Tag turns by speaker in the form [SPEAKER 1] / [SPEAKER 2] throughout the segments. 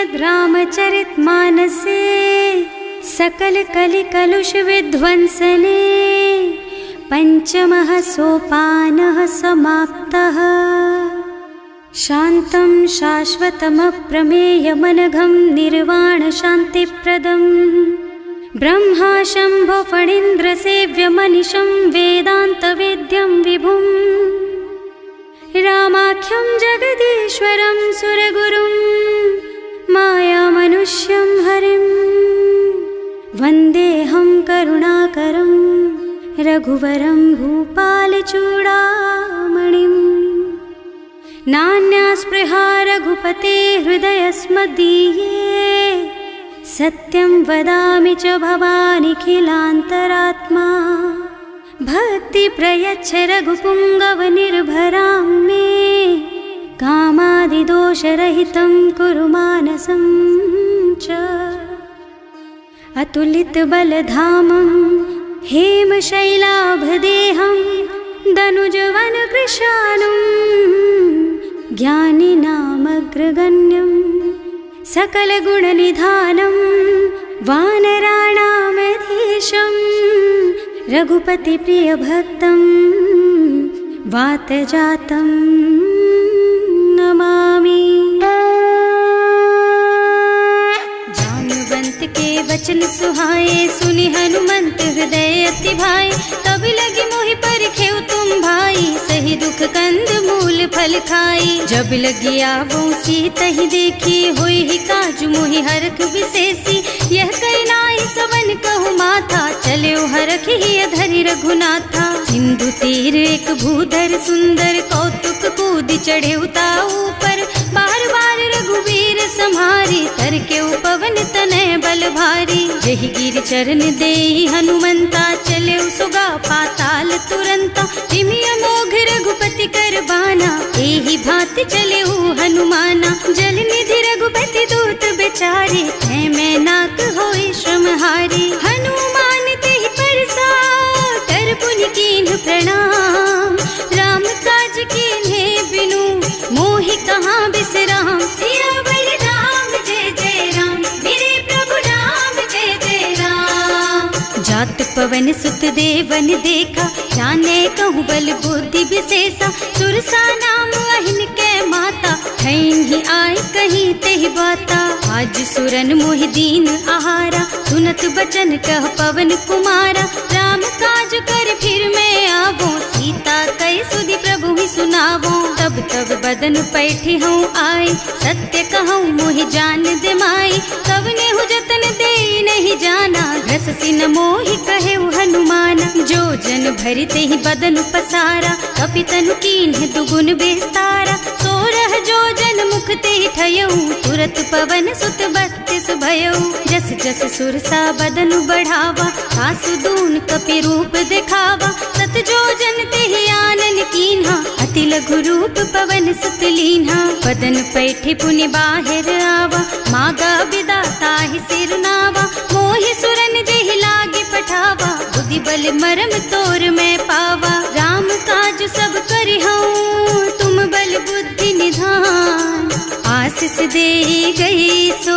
[SPEAKER 1] श्रीमद् रामचरितमानसे सकल कलि कलुष विध्वंसने पंचमः सोपानः समाप्तः। शान्तं शाश्वतमप्रमेयमनघं निर्वाण शान्तिप्रदम् ब्रह्मा शम्भो फणीन्द्रसेव्यमनिशं वेदान्तवेद्यं विभुम् रामाख्यं जगदीश्वरं सुरगुरुं मायामनुष्यं हरिं वन्देऽहं करुणाकरं रघुवरं भूपालचूडामणिम्। नान्या स्पृहा रघुपते हृदयस्मदीये सत्यं वदामि च भवानिखिलान्तरात्मा। भक्ति प्रयच्छ रघुपुङ्गवनिर्भरां मे कामादिदोषरहितं कुरु मानसं च। अतुलितबलधामं हेमशैलाभदेहं दनुजवनकृशानुं ज्ञानिनामग्रगण्यं सकलगुणनिधानं वानराणामधीशं रघुपतिप्रियभक्तं वातजातं नमामि। जानुवंत के वचन सुहाए सुनि हनुमंत हृदय अति भाए। तब लगी मोहि परखेउ तुम भाई सही दुख कंद मूल फल खाई। जब लगी आवो सीतहि देखी होई ही काजु मोहि हरख विशेषी। यह कई नाई सवन कहु माथा चले हरख ही धरि रघुनाथा। सिंधु तीर एक भूधर सुंदर कौतुक कूद चढ़े उता ऊपर। बार बार रघुवीर सम्हारी तर के पवन तनय बल भारी। जहि गिर चरण देहि हनुमंता चले सुगा पाताल तुरंता। तिमिय मोघ रघुपति कर बाना एहि भांति चले हनुमाना। जल निधि रघुपति दूत बेचारे मैं नाक होई श्रमहारी। हनुमान तेहि परसा कर पुनि कीन्ह प्रणाम। राम काज कीन्हे बिनु मोहि कहाँ बिसराम। सियावर राम जय जय राम मेरे प्रभु राम जय जय राम। जात पवन सुत देवन देखा जाने कहूँ बल बुद्धि विशेषा। सुरसा नाम अहिन के माता ठैन ही आय कहीं तेहि बाता। आज सुरन मोहि दीन आहारा सुनत बचन कह पवन कुमारा। राम काज कर फिर मैं आवो सीता कई सुधि प्रभु ही सुनावो। तब तब बदन पैठी हूँ आए सत्य कहूँ मोहि जान दे माई। तब ने हु जतन दे नहीं जाना घस सिन मोहि कहे हनुमाना। जो जन भरि तेहि बदन पसारा कपितनु कीन्ह दुगुन बेस्तारा। सोरह जो जन मुख तेहि ठयऊ तुरत पवन सुत बत्तीस भयऊ। जस जस सुरसा बदन बढ़ावा आसु दून कपि रूप दिखावा। सत जो जन तेहि आनन कीन्हा अति लघु रूप पवन सुत लीन्हा। बदन पैठी पुनि बाहिर आवा मागा बिदा ताहि सिर नावा। मोहि सुरन जेहि लागे पठावा बुद्धि बल मरम तोर मैं पावा। राम काज सब करिहूँ तुम बल बुद्धि निधान। आशीष दे गई सो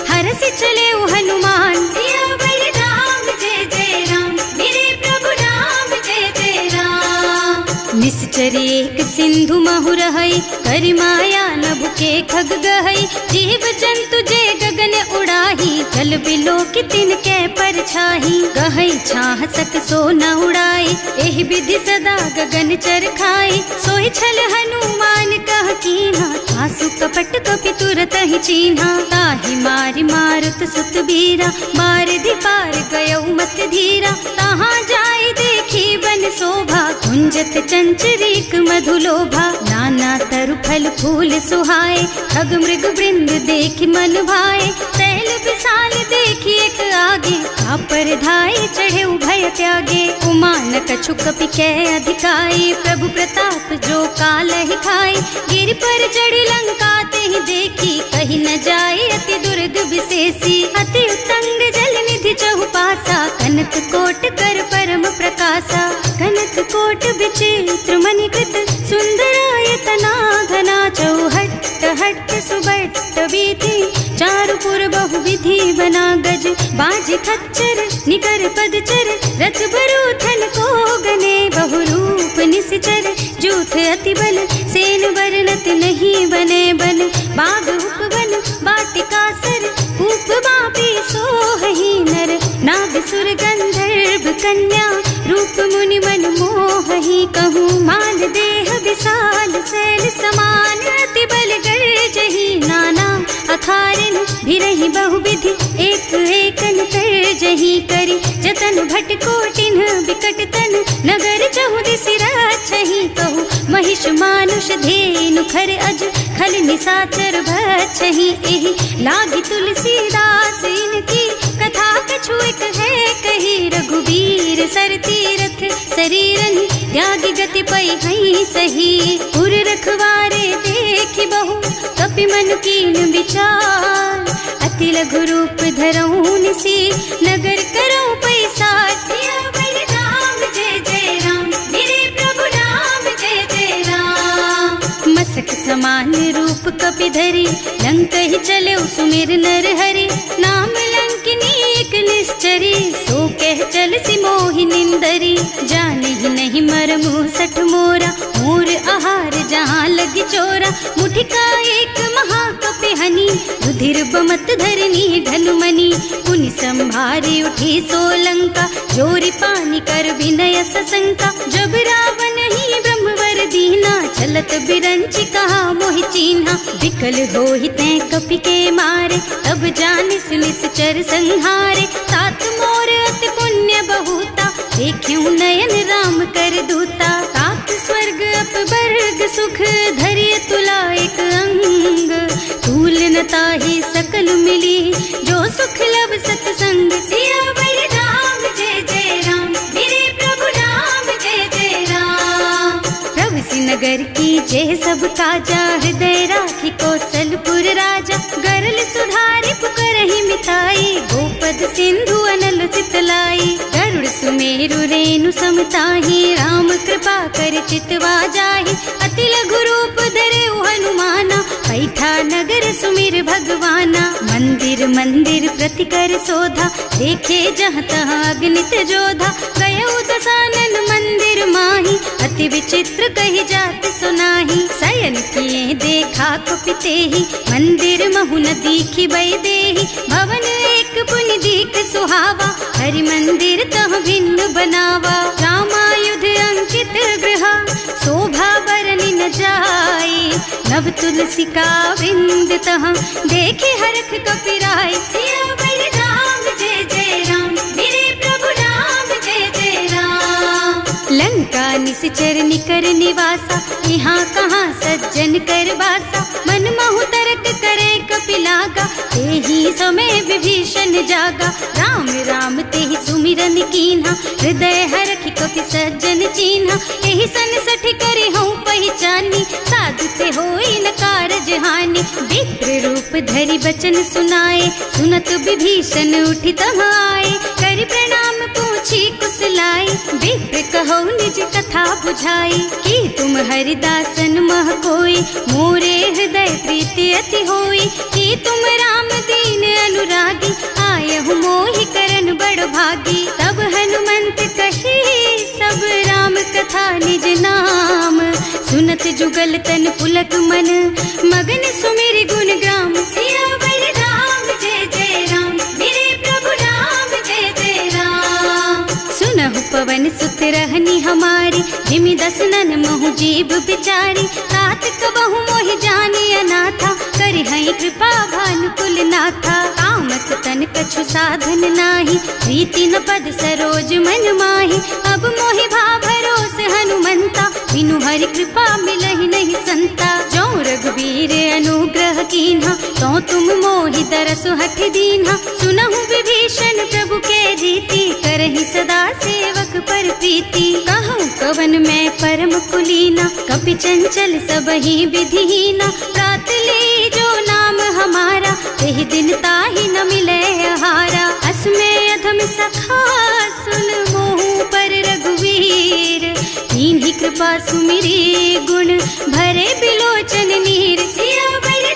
[SPEAKER 1] हरस चले हनुमान। सियावर राम जय जय राम मेरे प्रभु राम जय जय राम। निश्चर एक सिंधु महु रहई करि माया नभ के खग गहई। जीव जंतु जे गगन उड़ाही जल बिलो की तिनके परछाही। गहई छाह सक सो न उड़ाई एहि विधि सदा गगन चर खाई। सोई छल हनुमान कह कीन्हा आसु कपट कपि तुरत ही चीन्हा। ताहि मारि मारुत सुत बीरा मार पार गयौ मत धीरा। तहाँ जाय देखी बन शोभा कुंजत चंचरीक मधुलोभा। नाना तरु फल फूल सुहाए खग मृग वृंद देखि मन भाए। तैल विशाल देखि एक आगे पर धाय चढ़े भय त्यागे। उमान कछु कपि कै अधिकाई प्रभु प्रताप जो काल ही खाई। गिर पर चढ़ी लंका तेहि देखी कहीं न जाए अति दुर्ग विशेषी। अति उत्तंग जल निधि चहुपासा कनक कोट कर परम प्रकाशा। कनक कोट विचित्र मणिकृत सुंदरायतना घना चौहट्ट हट्ट सुबट बीती, चारु पुर बहु विधि बना गज, बाज खच्चर निकर पदचर, रथ बरूथन को गने, बहु रूप निश्चर, जूथ अति बल, सेन बरनत नहीं बने बन, बाग उपवन बाटिका सर, कूप बापी सोहहि नर, नाग सुर गंधर्व कन्या, रूप मुनि मन मोहहि, कहूँ मान देह विशाल शैल समान, अति बल गर्जहि नाना अखारिन, भिरहि बहुविधि एक एकन तरजहि करि, जतन भट कोटिन बिकट तन, नगर चहुदिसि राछहि, कहूँ महिष मानुष धेनु खर अज, खल निसाचर भक्षहि, एहि लागी तुलसीदास इनकी, कथा कछु एक है कही, रघुबीर सर तीरथ शरीरनि, त्यागी गति पै हई सही, उर रखवारे देखि बहु, कपि मन कीन विचार, अति लघु रूप धरऊँ निसी, नगर करऊँ पैसार, सियावर राम जय जय राम, मेरे प्रभु राम जय जय राम, मसक समान रूप कपि धरि, लंक ही चले सुमिर नर हरि, नाम लंकिनी एक निश्चरी, सो कह चल सी मोहि निंदरी, जाने ही नहीं मरमु सठ मोरा, मोर आहार जहाँ लगी चोरा, मुठिका एक महाकपि हनि, रुधिर बमत धरनी धनुमनि, पुनि संभारी उठी सोलंका, जोरी पानी कर विनय सशंका, जब रावण ही ब्रह्मवर दीना, चलत बिरंचि कहा मोहि चीन्हा, विकल होहि तै कपि के मारे, तब जानिस निश्चर संहारे, तात मोर अति पुण्य बहुता, देखियो नयन राम कर दूता, तात स्वर्ग अपवर्ग सुख, धरिय तुला एक अंग, तूल न ताहि सकल मिली, जो सुख लब सतसंग, सियावर राम जय जय राम, मेरे प्रभु राम जय जय राम, प्रभु नगर की जय सब काजा, हृदय राखी कौशलपुर राजा, गरल सुधारि पुकरहि मिताई, गोपद सिंधु अनल चितलाई, गरुड़ सुमेरु रेणु समताहि, राम कृपा कर चितवा जाहि, अति लघु रूप धरे हनुमाना, पैठा नगर सुमिर भगवाना, मंदिर मंदिर प्रति कर शोधा, देखे जहाँ तहाँ अगणित जोधा, गयो दसानन मंदिर माही, अति विचित्र कही जात सुनाही, शयन किए देखा कुपितेहि, मंदिर महु न दीखि बै देहि, भवन एक पुनि दीख सुहावा, हरि मंदिर तह भिन्न बनावा, रामायुध अंकित गृहा, शोभा बरनि न जाई, नव तुलसी का वृंद तहाँ, देखे हरख कपिराई, सियावर राम जय जय राम, मेरे प्रभु राम जय जय राम, लंका निश्चर निकर निवासा, यहाँ कहाँ सज्जन कर बासा, मन महु तरक करे कपिलागा, तेहि समय विभीषण जागा, राम राम तेहि सुमिरन कीन्हा, हृदय हरखि कपि सज्जन चीन्हा, एहि सन सठ करि हूँ पहचानी, साधु ते होई न कारज हानि, विप्र रूप धरि बचन सुनाए, सुनत विभीषण उठि तहाँ आए, करि प्रणाम पूछी कुशलाई, विप्र कहो निज कथा बुझाई, कि तुम हरिदासन मह कोई, मोरे हृदय प्रीति अति होई, कि तुम राम दीन अनुरागी, आयहु मोहि करन बड़ भागी, तब हनुमंत कही सब राम कथा निज नाम, सुनत जुगल तन पुलक मन, मगन सुमिरि गुण ग्राम, सियावर राम जय जय राम, मेरे प्रभु राम जय जय राम, सुनहु पवन सुत रहनी हमारी, जिमि दसनन महु जीव बिचारी, तात कबहु मोहि जानी अनाथा, करि हई कृपा भानुकुल नाथा, तामस तन कछु साधन नाही, प्रीति न पद सरोज मन माही, अब मोहि भा भरोस हनुमंता, बिनु हरि कृपा मिलहि नहीं संता, जो रघुबीर अनुग्रह कीन्हा, तो तुम मोहि दरसु हठ दीन्हा, सुनहु विभीषण प्रभु के रीति, करहि सदा सेवक पर प्रीति, कहूँ कवन मैं परम कुलीना, कपि चंचल सबहि विधिहीना, प्रात ले जो नाम हमारा, तेहि दिन ताहि न मिले आहारा, असमय अधम सखा सुन मोहु पर रघुवीर, कीन्ही कृपा सुमिरी गुण भरे बिलोचन नीर, सियावर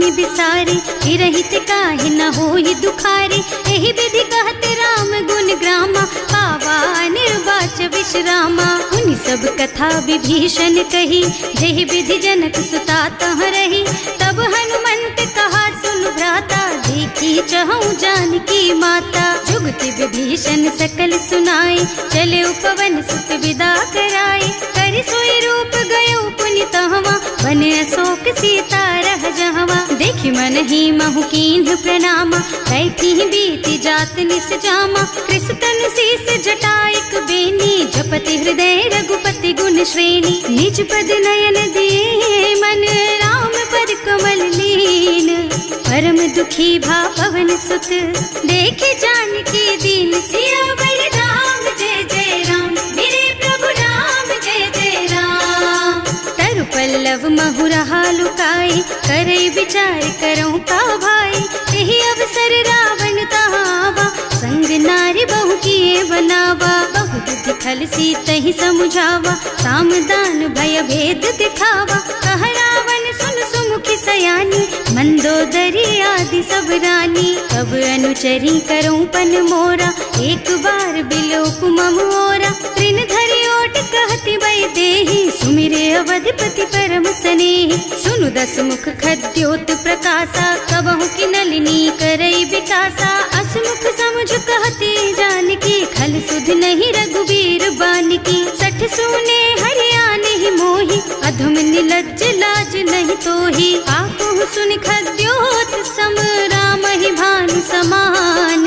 [SPEAKER 1] स्वामी बिसारी, हिरहित काहे न होई दुखारी। एहि विधि कहत राम गुण ग्रामा, पावा निर्वाच विश्रामा। उन सब कथा विभीषण कही, जेहि विधि जनक सुता तह रही। तब हनुमंत कहा सुन भ्राता, देखी चहु जानकी माता। जुगति विभीषण सकल सुनाई, चले उपवन सुत विदा कराई। करि सोई रूप गयो पुनि तहवा, बने अशोक सीता रह जहवा। देखि मन ही महु कीन्ह प्रणामा, बैठी बीती जात निस जामा। कृष तनु शीस जटायक बेनी, जपति हृदय रघुपति गुण श्रेणी। निज पद नयन दिए मन, राम पद कमल लीन। परम दुखी भा पवन सुत, देखे जानकी दीन। सियावर राम जय जय राम, मेरे प्रभु राम जय जय राम। तरु पल्लव महुरहा लुकाई, करई विचार करऊं का भाई। यही अवसर रावण तहावा, संग नारी बहु किए बनावा। बहु बुद्धि खल सीतहि समुझावा, सामदान भय भेद दिखावा। कह रावण सुन सुमुखी सयानी, मंदोदरी आदि सब रानी। तब अनुचरी करऊं पन मोरा, एक बार बिलोक मम ओरा। तृण धरि ओट कहति वै देहि, सुमिरे अवधिपति परम स्नेहि। सुनु दस मुख खद्योत प्रकाशा, कबहु की नलिनी करई विकासा। असमुख समुझ कहती जानकी, खल सुध नहीं रघुबीर बानकी। सठ सुने हरियाणा ही मोहि, अधम निलज्ज लाज नहीं तोहि। आपहु सुनि खद्योत सम, राम ही भानु समान।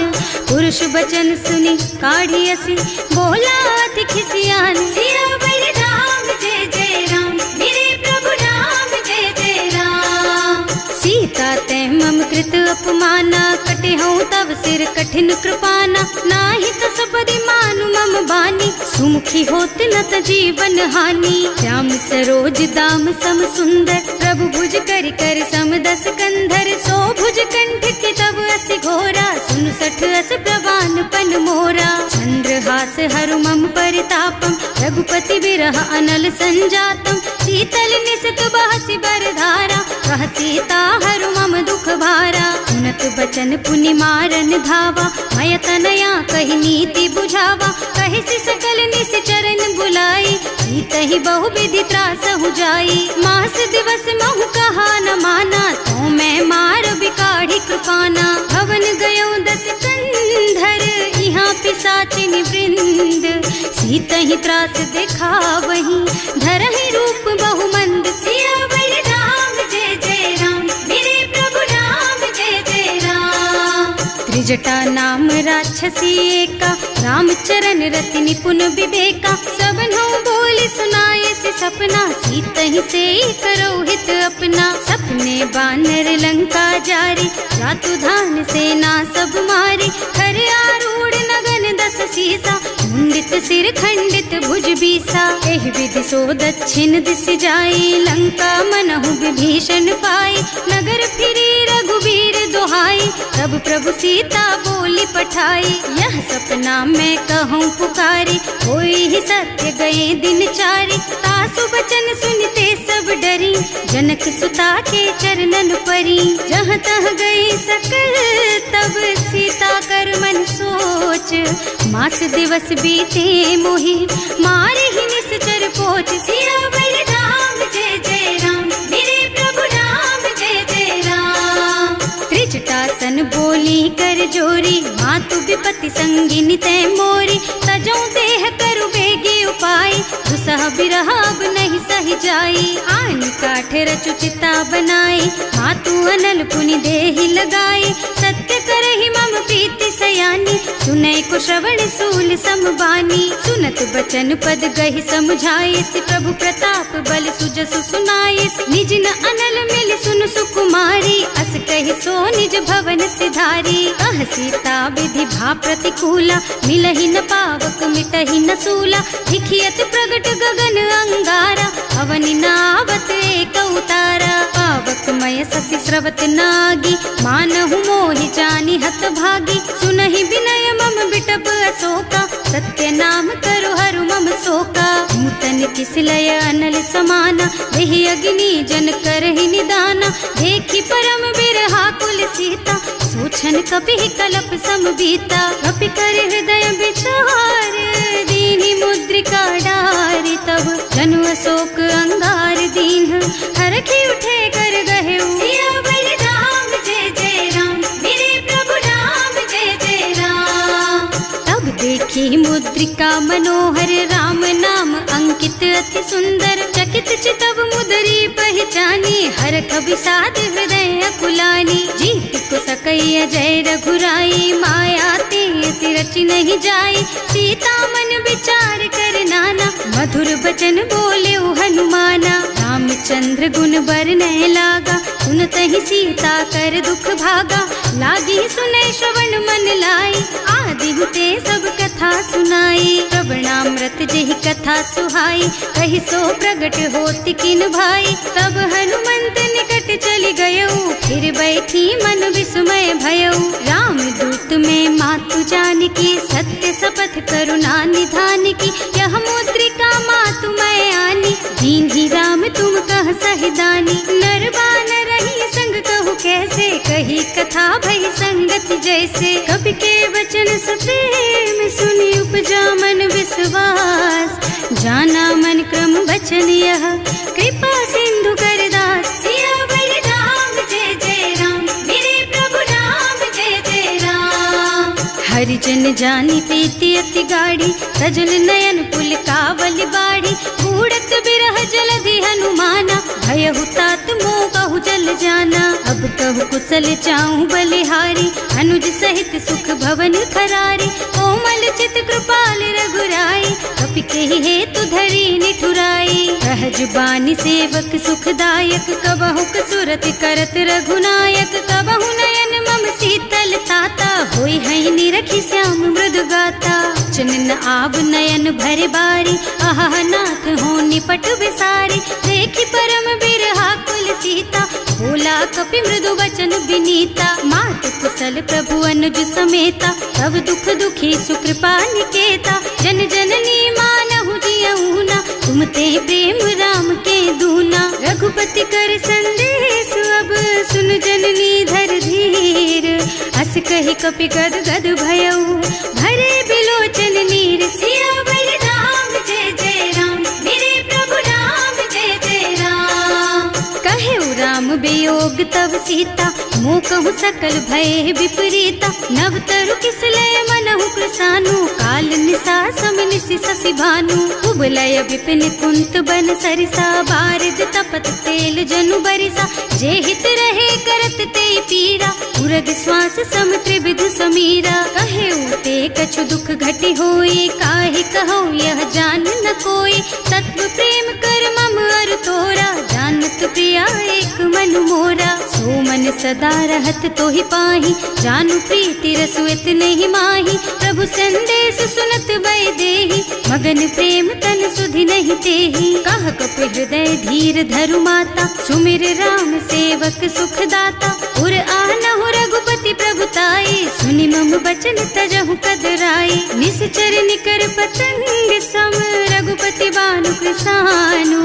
[SPEAKER 1] पुरुष बचन सुनि काढ़ी असी, बोला अति खिसियान। सियावर राम जय जय राम, मेरे प्रभु राम जय जय राम। सीता तै मम कृत अपमाना, कटे हूँ तव सिर कठिन कृपाना। नाही तो सपदि मानु मम बानी, सुमुखी होत न त जीवन हानि। श्याम सरोज दाम सम सुंदर, प्रभु भुज कर कर सम दस कंधर। सो भुज कंठ के तब अस घोरा, सुन सठ अस प्रवान पन मोरा। चंद्रहास हरु मम परितापम, रघुपति बिरह अनल संजातम। शीतल निसत बहसि बरधारा, कह सीता हरु मम दुख भारा। सुनत बचन पुनि मारन धावा, मय तनया कहि नीति बुझावा। कहि सकल निस चरण बुलाई, सीतहि बहु विधि त्रासहु जाई। मास दिवस महु कहा न माना, तो मैं मार बिकाढ़ी कृपाना। भवन गयो दस कंधर, यहाँ पिशाचिनी वृंद। सीतहि त्रास दिखावहि, धरहि रूप बहु मंद। सियावर राम जय जय राम, मेरे प्रभु राम जय जय राम। त्रिजटा नाम राक्षसी एका, रामचरण रति निपुण विवेका। सबनो बोली सुनाए से सपना, सीतहि से करो हित अपना। सपने बानर लंका जारी, जातु धान सेना सब मारी। खर आरूढ़ नगन दस सीसा, मुंडित सिर खंडित भुज बीसा। एहि विधि सो दक्षिण दिस जाई, लंका मनहु विभीषण पाई। नगर फिरी रघुबीर दुहाई, तब प्रभु सीता बोली पठाई। यह सपना मैं कहूँ पुकारी, होई ही सत्य गए दिन चारी। तासु बचन सुनते सब डरी, जनक सुता के चरणन परी। जहाँ तह गई सकल तब सीता कर मन सोच। मास दिवस बीते मोहि, मारे ही निश्चर पोच। सियावर राम जय जय राम, मेरे प्रभु राम जय जय राम। त्रिजटासन बोली कर जोरी, मातु विपति संगिनी तै मोरी। तजो देह करु बेगी उपाय, दुसह बिरह अब नहीं सही जाई। आन काठ रचु चिता बनाई, मातु अनल पुनि देहि लगाई। सत्य करहि मम प्रीति सयानी, सुनै को श्रवण सूल समबानी। सुनत बचन पद गहि समझाइस, प्रभु प्रताप बल सुजसु सुनाइस। निज न अनल मिल सुन सुकुमारी, अस कहि सो निज भवन सिधारी। कह सीता विधि भा प्रतिकूला, मिलहि न पावक मिटहि न सूला। भिखियत प्रगट गगन अंगारा, अवनि नावत एक उतारा। पावक मय ससि स्रवत नागी, मानहु मोहि जानि हत भागी। सुनहि विनय मम बिटप अशोका, सत्य नाम करु हरु मम शोका। नूतन की किसलय अनल समाना, वही अग्नि जन करहि निदाना। देखी परम बिरहा कुल सीता, सोचन कपि कलप सम बीता। कपि कर हृदय विचार, दीन्हि मुद्रिका डारि। तब जनु अशोक अंगार दीन, हरखि उठे कर गहेउ। सियावर राम जय जय राम, मेरे प्रभु राम जय जय राम। तब देखी मुद्रिका मनोहर, राम नाम अंकित अति सुंदर। चकित चितव मुदरी पहचानी, हरख विषाद हृदय अकुलानी। जीत को सकई अजय रघुराई, माया ते रचि नहीं जाई। सीता मन विचार कर नाना, मधुर बचन बोले हनुमाना। रामचंद्र गुण बरनय लागा, सुनतहि सीता कर दुख भागा। लागी सुनै श्रवण मन लाई, आदि हुते सब कथा सुनाई। श्रवणामृत जेहि कथा सुहाई, कहि सो प्रगट होति किन भाई। तब हनुमंत निकट चली गयऊ, फिर बैठी मन विस्मय भयऊ। राम दूत में मातु जानकी, सत्य शपथ करुणा निधान की। यह मुद्रिका मातु मैं आनी, दीन्हि राम तुम कह सहिदानी। नर बानर रही संग कहु कैसे, कही कथा भई संगति जैसे। कवि के वचन सप्रेम सुनि उपजा मन विश्वास। जाना मन क्रम वचन यह, कृपा सिंधु कर दास। सियावर राम जय जय राम, मेरे प्रभु राम जय जय राम। हरिजन जानी प्रीति अति गाढ़ी, सजल नयन पुल कावल बाड़ी। बूढ़त बिरह जलधि हनुमाना, भयहु तात मोह कहु जल जाना। अब कहु कुशल चाहूं बलिहारी, अनुज सहित सुख भवन खरारी। कोमल चित कृपाल रघुराई, कपि केहि हेतु धरी निठुराई। सहज बानी सेवक सुखदायक, कबहु कसुरत करत रघुनायक। कबहु नयन मम शीतल ताता, होई है निरखि श्याम मृदु गाता। चनन आव नयन भरे बारी, आहा नाथ हो निपट विसारी। देखी परम बिरहा कुल सीता, बोला कपि मृदु वचन विनीता। मात कुशल प्रभु अनुज समेता, तब दुख दुखी सुकृपा निकेता। जन जननी मानहु जियऊना, तुम ते प्रेम राम के दूना। रघुपति कर संदेश अब सुन जननी धर धीर। अस कहि कपि गद गद भयऊ, भरे बिलोचन नीर। सियावर राम जय जय राम, मेरे प्रभु राम जय जय राम। कहेउ राम वियोग तब सीता, मोह कहु सकल भय विपरीता। नव तरु किसलय मनहु कृसानु, काल निसा सम निसि शशि भानु। उबलय विपिन कुंत बन सरिसा, बारिद तपत तेल जनु बरिसा। जे हित रहे करत ते पीरा, उरग श्वास सम त्रिविध समीरा। कहेउ ते कछु दुख घटि होई, काहे कहो यह जान न कोई। तत्व प्रेम कर मम अर तोरा, जानत प्रिया एक मन मोरा। सो मन सदा रहत तोहि पाहि, जानु प्रीति रसु इतने ही माही। प्रभु संदेश सुनत वै देहि, मगन प्रेम तन सुधि नहीं तेहि। कह कपि हृदय धीर धरु माता, सुमिर राम सेवक सुख दाता। उर आनहु रघुपति प्रभुताई, सुनि मम बचन तजहु कदराई। निश्चर निकर पतंग सम, रघुपति बानु कृसानु।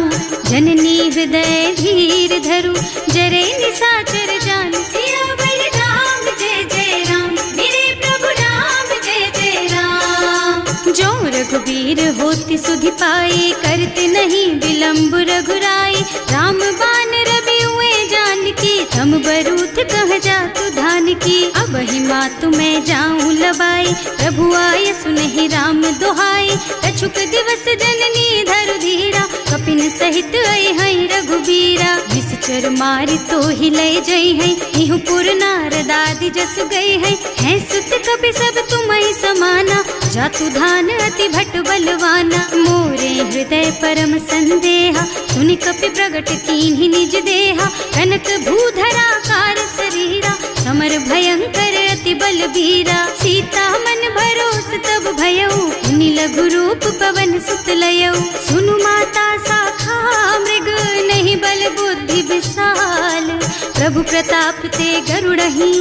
[SPEAKER 1] जननी हृदय धीर धरु, जरे निशाचर जानु। सियावर राम जय जय राम, मेरे प्रभु राम जय जय राम। जो रघुबीर होति सुधि पाई, करते नहीं विलम्ब रघुराई। राम बान रवि हुए जानकी, थम बरूथ कह जातु धान की। अब ही मातु मैं जाऊं लबाई, प्रभु आय सुनहि राम दुहाई। कछुक दिवस जननी धरु धीरा, कपिन सहित आई है रघुबीरा। निश्चर मारि तो ही लय जई है, इहु पुर नारद आदि जस गई है। हैं सुत कपि सब तुम्हि समाना, जातु धान अति भट बलवाना। मोरे हृदय परम संदेहा, सुनि कपि प्रगट कीन्हि निज देहा। कनक भूधरा कार शरीरा, समर भयंकर अति बलबीरा। सीता मन भरोस तब भयऊ, मुनि लघु रूप पवन सुत लयऊ। सुनु माता शाखा मृग, नहीं बल बुद्धि विशाल। प्रभु प्रताप ते गरुड़हि,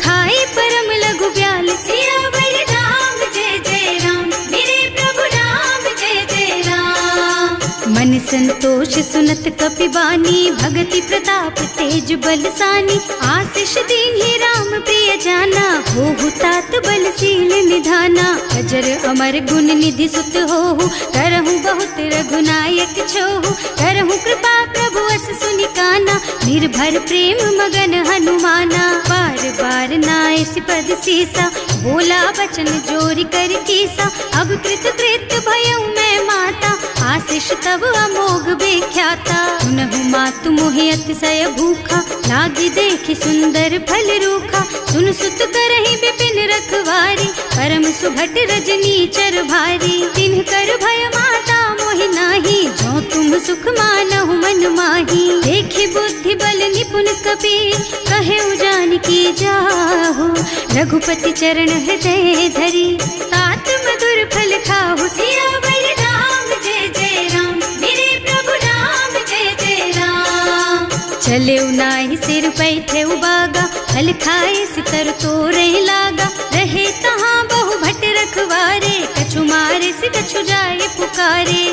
[SPEAKER 1] खाई परम लघु ब्याल। सियावर राम जय जय राम, मेरे प्रभु राम जय जय राम। मन संतोष सुनत कपिबानी, भगति प्रताप तेज बलसानी। आशीष दीन्हि राम प्रिय जाना, होहु तात बलशील निधाना। अजर अमर गुण निधि सुत होहु, करहु बहुत रघुनायक छोहु। करहु कृपा प्रभु अस सुनि काना, निर्भर प्रेम मगन हनुमाना। बार बार नाइस पद सीसा, बोला बचन जोरि कर कीसा। अब कृत कृत भयउ मैं माता, आशीष तब अमोघ बेख्याता। सुनहु मातु मोहि अतिशय भूखा, लागी देखि सुंदर फल रूखा। सुन सुत करहि विपिन रखवारी, परम सुभट रजनी चर भारी। तिन्ह कर भय माता मोहि नाही, जो तुम सुख मानहु मन माही। देखि बुद्धि बल निपुण कबीर, कहे जानकी जाहु। रघुपति चरण हृदय धरी, तात मधुर फल खाहु। सियावर राम जय जय राम, मेरे प्रभु राम जय जय राम। चले नाहि सिर बैठे बागा, फल खाए सितर तोरे लागा। रहे तहाँ बहु भट रखवारे, कछु मारे से कछु जाए पुकारे।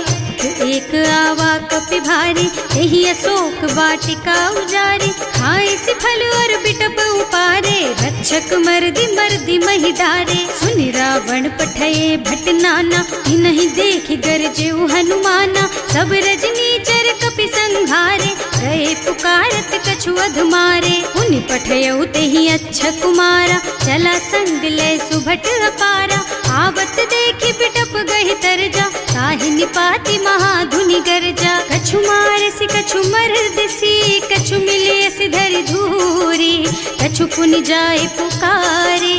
[SPEAKER 1] एक आवा कपि भारी, यही अशोक वाटिका उजारी। खाए से फल और बिटप उपारे, रक्षक मर्दी मर्दी महिदारे। सुनि रावण पठये भट नाना, नहीं देखि गरजे हनुमाना। सब रजनी चर कपि संघारे, गए पुकारत कछु अधमारे। उनि पठयउ तेहि अच्छा कुमारा, चला संग ले सुभट अपारा। आवत देखि बिटप गहि तरजा, ताहि निपाति महाधुनि गरजा। कछु मारसि कछु मरदसी, कछु मिले सिधरि धूरी। कछु पुनि जाए पुकारे,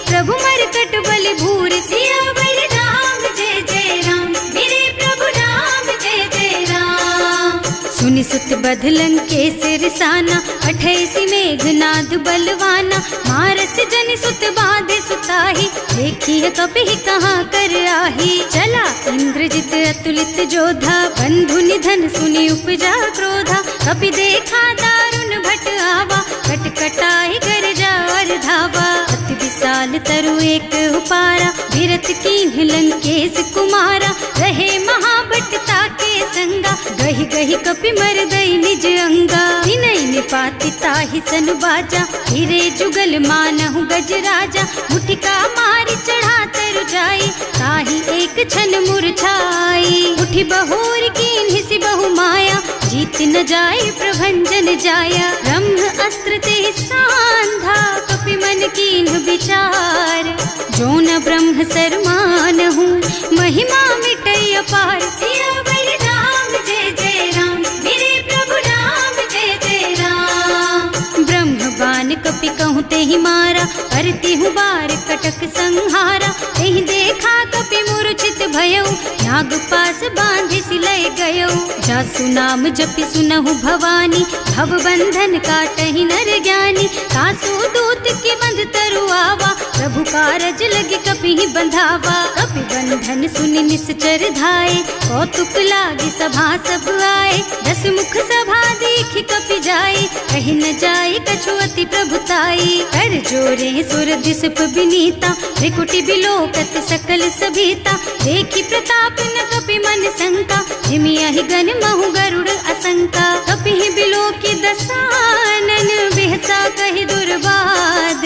[SPEAKER 1] प्रभु मरकट बलि भूरि। सियावर राम जय जय राम, मेरे प्रभु राम जय जय राम। सुनि सुत बध लंकेश रिसाना, अठैसी मेघनाद बलवाना। मारस जनि सुत बाधे सुताही, देखी है कपि कहाँ कर आही। चला इंद्रजित अतुलित जोधा, बंधु निधन सुनि उपजा क्रोधा। कपि देखा दारुण भट आवा, कटकटाई गरजा और धावा। अति विशाल तरु एक उपारा, विरत कीन्ह लंकेश कुमारा। रहे महाभट ताके संगा, गहि गहि कपि मर गई निज अंगा। तिनहि निपाति ताहि सन बाजा, हिरे जुगल मानहु गज राजा। मुठिका मारि चढ़ा तरु जाई, ताहि एक छन मुरझाई। उठि बहोर कीन्हि सि बहु माया, जीत न जाए प्रभंजन जाया। ब्रह्म अस्त्र ते सांधा, कपि मन कीन्ह विचार। जो न ब्रह्म सर मानहु, महिमा मिटै अपार। सियावर राम जय जय राम, मेरे प्रभु राम जय जय राम। ब्रह्म बान कपि कहूँ तेहि मारा, करती हूँ बार कटक संहारा। तेहि देखा कपि मूर्छित भयउ, नाग पास बांधि सिलय गयउ। जासु नाम जपि सुनहु भवानी, भव बंधन काटहि नर ज्ञानी। तासु दूत की बंध तरु आवा, प्रभु कारज लगे कपि बंधावा। कपि बंधन सुनि निश्चर धाये, कौतुक लागी सभा सब आए। दस मुख सभा देखि कपि जाए, कहि न जाए कछु अति प्रभुताई। कर जोरे सुर दिसप बिनीता, त्रिकुटी बिलोकत सकल सभीता। देखि प्रताप न कपि मन शंका, जिमियाहि गन महु गरुड़ असंका। कपि बिलोकी दसानन, बिहसा कहि दुर्बाद।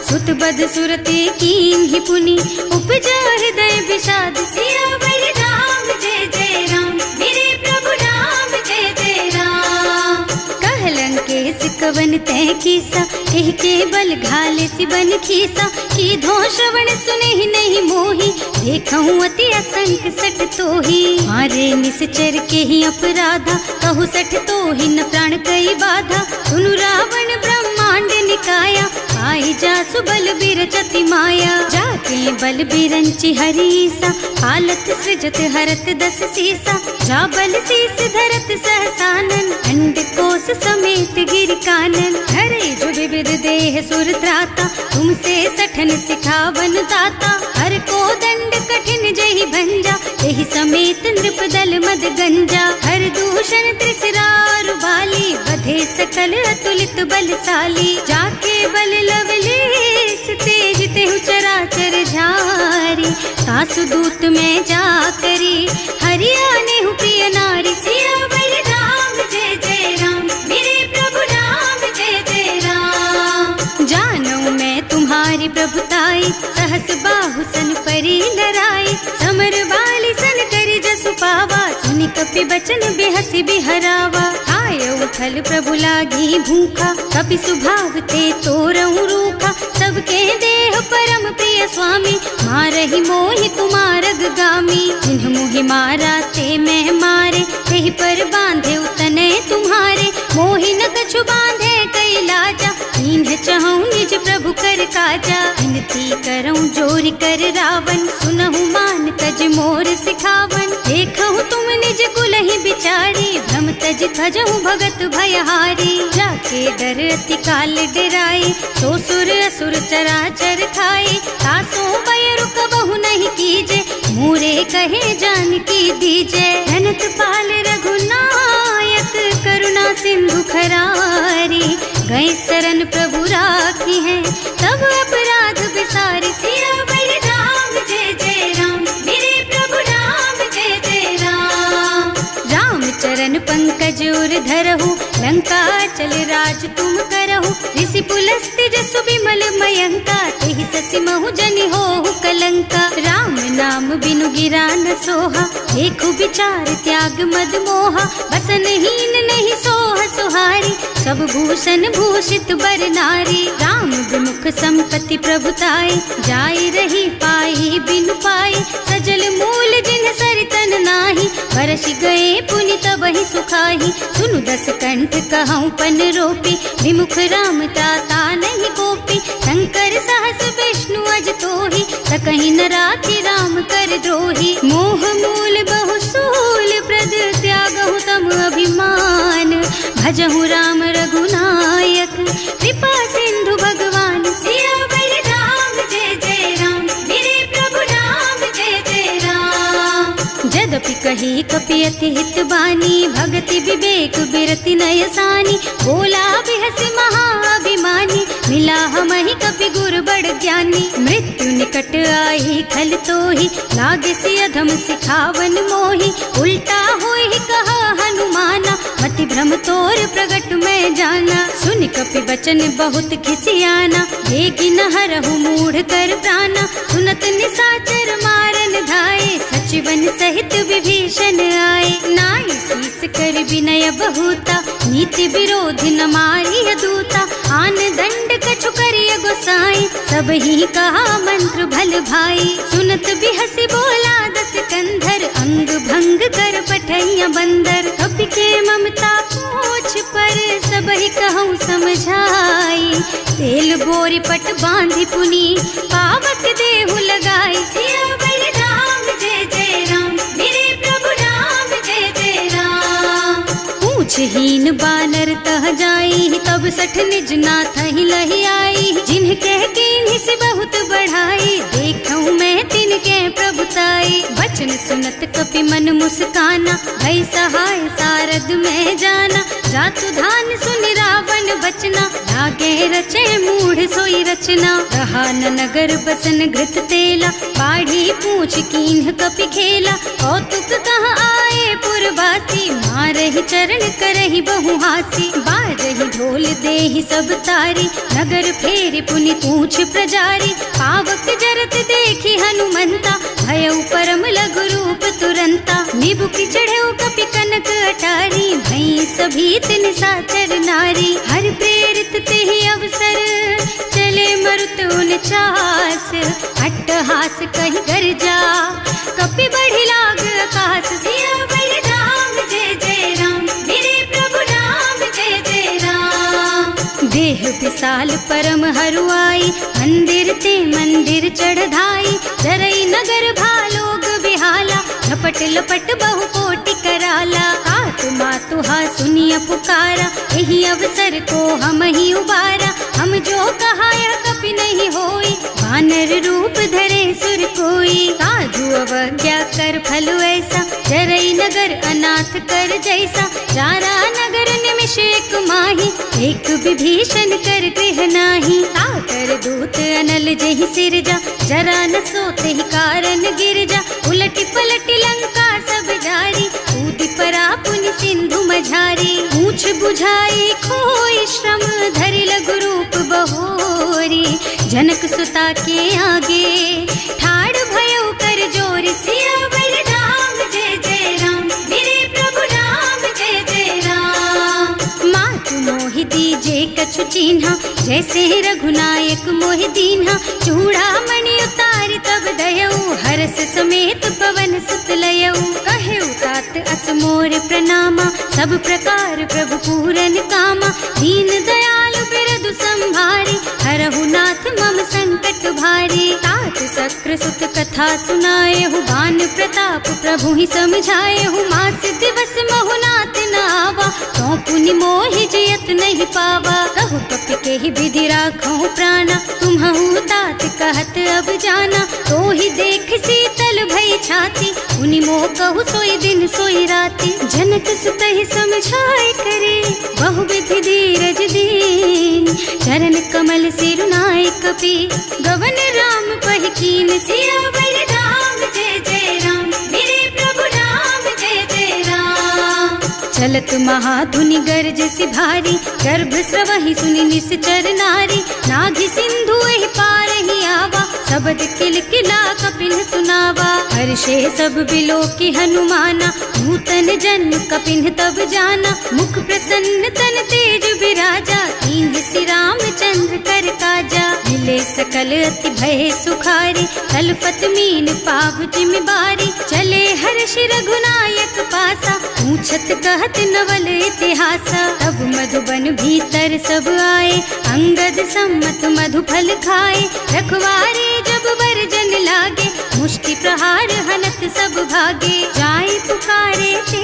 [SPEAKER 1] सुत बध सुरते कीन्हि पुनि, उपजा हृदय विषाद। सियावर राम जय जय राम, मेरे प्रभु राम जय जय राम। कह लंकेश कवन तै कीसा, एह के बल घाले सि बन खीसा। कीधो श्रवण सुनेहि नहीं मोही, देखहु अति असंख सठ तोही। मारे निश्चर के ही अपराधा, कहु सठ तोहि न प्राण कई बाधा। सुनु रावण ब्रह्मांड निकाया, आई जासु बल बिरचति माया। जाके बल बिरंचि हरीसा, हालत सृजत हरत दस सीसा। जा बल शीस धरत सहसानन, अंड कोस समेत गिर कानन। हरे जो विविध देह सुर त्राता, तुमसे सठन सिखावन दाता। हर को दंड कठिन जहि भंजा, एहि समेत नृप दल मद गंजा। हर दूषण त्रिसरार बाली, बधे सकल अतुलित बलशाली। जाके बल लवलेश, तेज तेहु चराचर झारी। सासु दूत में जा करी, हरियाणेहु प्रिय नारी। सियावर कपि बचन बेहसी बिहरावा। खायऊ फल प्रभु लागी भूखा, कपि सुभाव ते तोरऊ रूखा। सबके देह परम प्रिय स्वामी, मारहि मोहि कुमारग गामी। जिन्ह मोहि मारा ते मैं मारे, तेहि पर बांधे उतने तुम्हारे। मोहि न कछु बांधे कई लाजा, इन्ह चहूँ निज प्रभु कर काजा। विनती करऊँ जोरि कर रावण, सुनहु मान तज मोर सिखावन। देखहु तुम निज कुलहि बिचारी, भ्रम तज थजहु भगत भयहारी। जाके डर अति काल डराई, सो सुर असुर चराचर खाए। तासो भय रुक बहु नहीं कीजे, मोरे कहे जानकी दीजे। अनंत पाल रघुनायक, करुणा सिंधु खरारी। गए शरण प्रभु राखी है, तब अपराध बिसारी। सियावर राम जय जय राम, मेरे प्रभु राम जय जय राम। राम चरण पंकज उर धरहु, लंका चल राज तुम करहु। ऋषि पुलस्त्य जसु विमल मयंका, तेहि ससि महु जनि होहु कलंका। राम नाम बिनु गिरा न सोहा, देखु विचार त्याग मद मोहा। बसन हीन नहीं सोह सुहारी, सब भूषण भूषित बर नारी। राम विमुख संपत्ति प्रभुताई, जाई रही पाई बिनु पाई। सजल मूल जिन सरितन नाही, बरस गए पुनि तबहि सुखाही। सुनु दस कंठ कहऊँ पन रोपी, विमुख राम ताता नहीं कोपी। शंकर सहस विष्णु अज तोहि, सकहि न राखि राम कर द्रोही। मोह मूल बहु सूल प्रद, त्यागहु तम अभिमान। भजहु राम रघुनायक, कृपा सिंधु भगवान। सियावर राम जय जय राम, मेरे प्रभु राम जय जय राम। जदपि कही कपि अति हित बानी, भगति विवेक बिरति नय सानी। बोला बिहस महाअभिमानी, मिला हमहि कपि गुर बड़ ज्ञानी। मृत्यु निकट आई खल तोहि, लागे सि अधम सिखावन मोहि। उल्टा होहि कहा हनुमाना, मति भ्रम तोर प्रगट में जाना। सुन कपि बचन बहुत खिसियाना, देगी न हरहु मूढ़ कर प्राणा। सुनत निशाचर मारन धाये, सचिवन सहित विभीषण आए। नाई शीस कर विनय बहुता, नीति विरोधी न मारिय दूता। आन दंड कछु करिय गोसाई, सब ही कहा मंत्र भल भाई। सुनत बिहसी बोला दस कंधर, अंग भंग कर पठैया बंदर। कपि के ममता पूछ पर, सब ही कहूँ समझाई। तेल बोरी पट बांधि पुनी, पावक देहु लगाई। सियावर राम जय जय राम, मेरे प्रभु राम जय जय राम। पूछहीन बानर तह जाई, तब सठ निज नाथ ही लही आई। जिन्ह कह कीन्हि से बहुत बढ़ाई, देखऊँ मैं तिनके प्रभुताई। बचन सुनत कपि मन मुस्काना, भई सहाय सारद में जाना। जातु धान सुन रावण बचना, लागे रचे मूढ़ सोई रचना। रहा न नगर बसन घृत तेला, बाढ़ी पूछ कीन्ह कपि खेला। कौतुक कहाँ आए पुरवासी, मारहि चरण करहि बहु हासी। बारहि ढोल देहि सब तारी, नगर फेरि पुनि पूछ प्रजारी। पावक जरत देखि हनुमंता, भयउ परम लघु रूप तुरंता। निबुकि चढ़ऊ कपि कनक अटारी, भई सभीत निशाचर नारी। हर प्रेरित तेहि अवसर, चले मरुत उनचास। अट्टहास कहि गर्जा, कपि बढ़ि लाग आकाश। सियावर राम जय जय राम, मेरे प्रभु राम जय जय राम। देह विशाल परम हरुआई, मंदिर ते मंदिर चढ़धाई। जरई नगर भालोग बिहाला, लपट लपट बहु कोटि कराला। आत्मा तुहा सुनिय पुकारा, यही अवसर को हम ही उबारा। हम जो कहा यह कपि नहीं होई, वानर रूप धरे सुर कोई। साधु अवज्ञा कर फल ऐसा, जरई नगर अनाथ कर जैसा। जारा नगर निमिष एक माही, एक विभीषण कर गृह नाही। ताकर दूत अनल जहि सिरजा, जरा न सोते ही कारण गिर जा। उलटी पलटी लंका सब जारी, कूदि परा पुनि सिंधु मझारी। पूछ बुझाई खोई श्रम, धरि लघु रूप बहोरी। जनक सुता के आगे, ठाड़ भयउ कर जोरी। सियावर राम जय जय राम, मेरे प्रभु कछु चिन्हा, जैसे रघुनायक मोहि दीन्हा। चूड़ामणि उतारि तब दयऊ, हरस समेत पवन सुत लयऊ। कहेऊ तात अस मोर प्रणामा, सब प्रकार प्रभु पूरन कामा। दीन दयालु बिरदु संभारी, हरहु नाथ मम संकट भारी। तात सक्र सुत कथा सुनाएहु, बान प्रताप प्रभु ही समझाएहु। मास दिवस महु नाथ न आवा, तो पुनि मोहि जियत नहीं पावा। कहु कपि के ही विधि राखहु प्राणा, तुम्हु तात कहत अब जाना। तो ही देख शीतल भई छाती, उनि मोह कहु सोई दिन सोई राती। जनक सुत ही समझाए करे, बहु विधि धीरज दीन। चरण कमल सिरुनाए कपि, गवन राम पहि कीन। सियावर राम जय जय राम, मेरे प्रभु राम जय जय राम। चलत महाधुनि गर्ज सि भारी, गर्भ स्रवहि सुनि निश्चर नारी। नाभि सिंधु एहि पार ही आवा, शब्द किलकिला कपिन सुनावा। हर्षे सब बिलोकी हनुमाना, नूतन जन्म कपिन तब जाना। मुख प्रसन्न तन तेज विराजा, कीन्ह सि रामचंद्र कर काजा। मिले सकल अति भय सुखारी, कलपत मीन पाव जिम बारी। चले हर्ष रघुनायक पासा, पूछत कहत नवल इतिहासा। तब मधुबन भीतर सब आए, अंगद सम्मत मधु फल खाए। रखवारे जब बरजन लागे, मुष्टि प्रहार हनत सब भागे। जाय पुकारे ते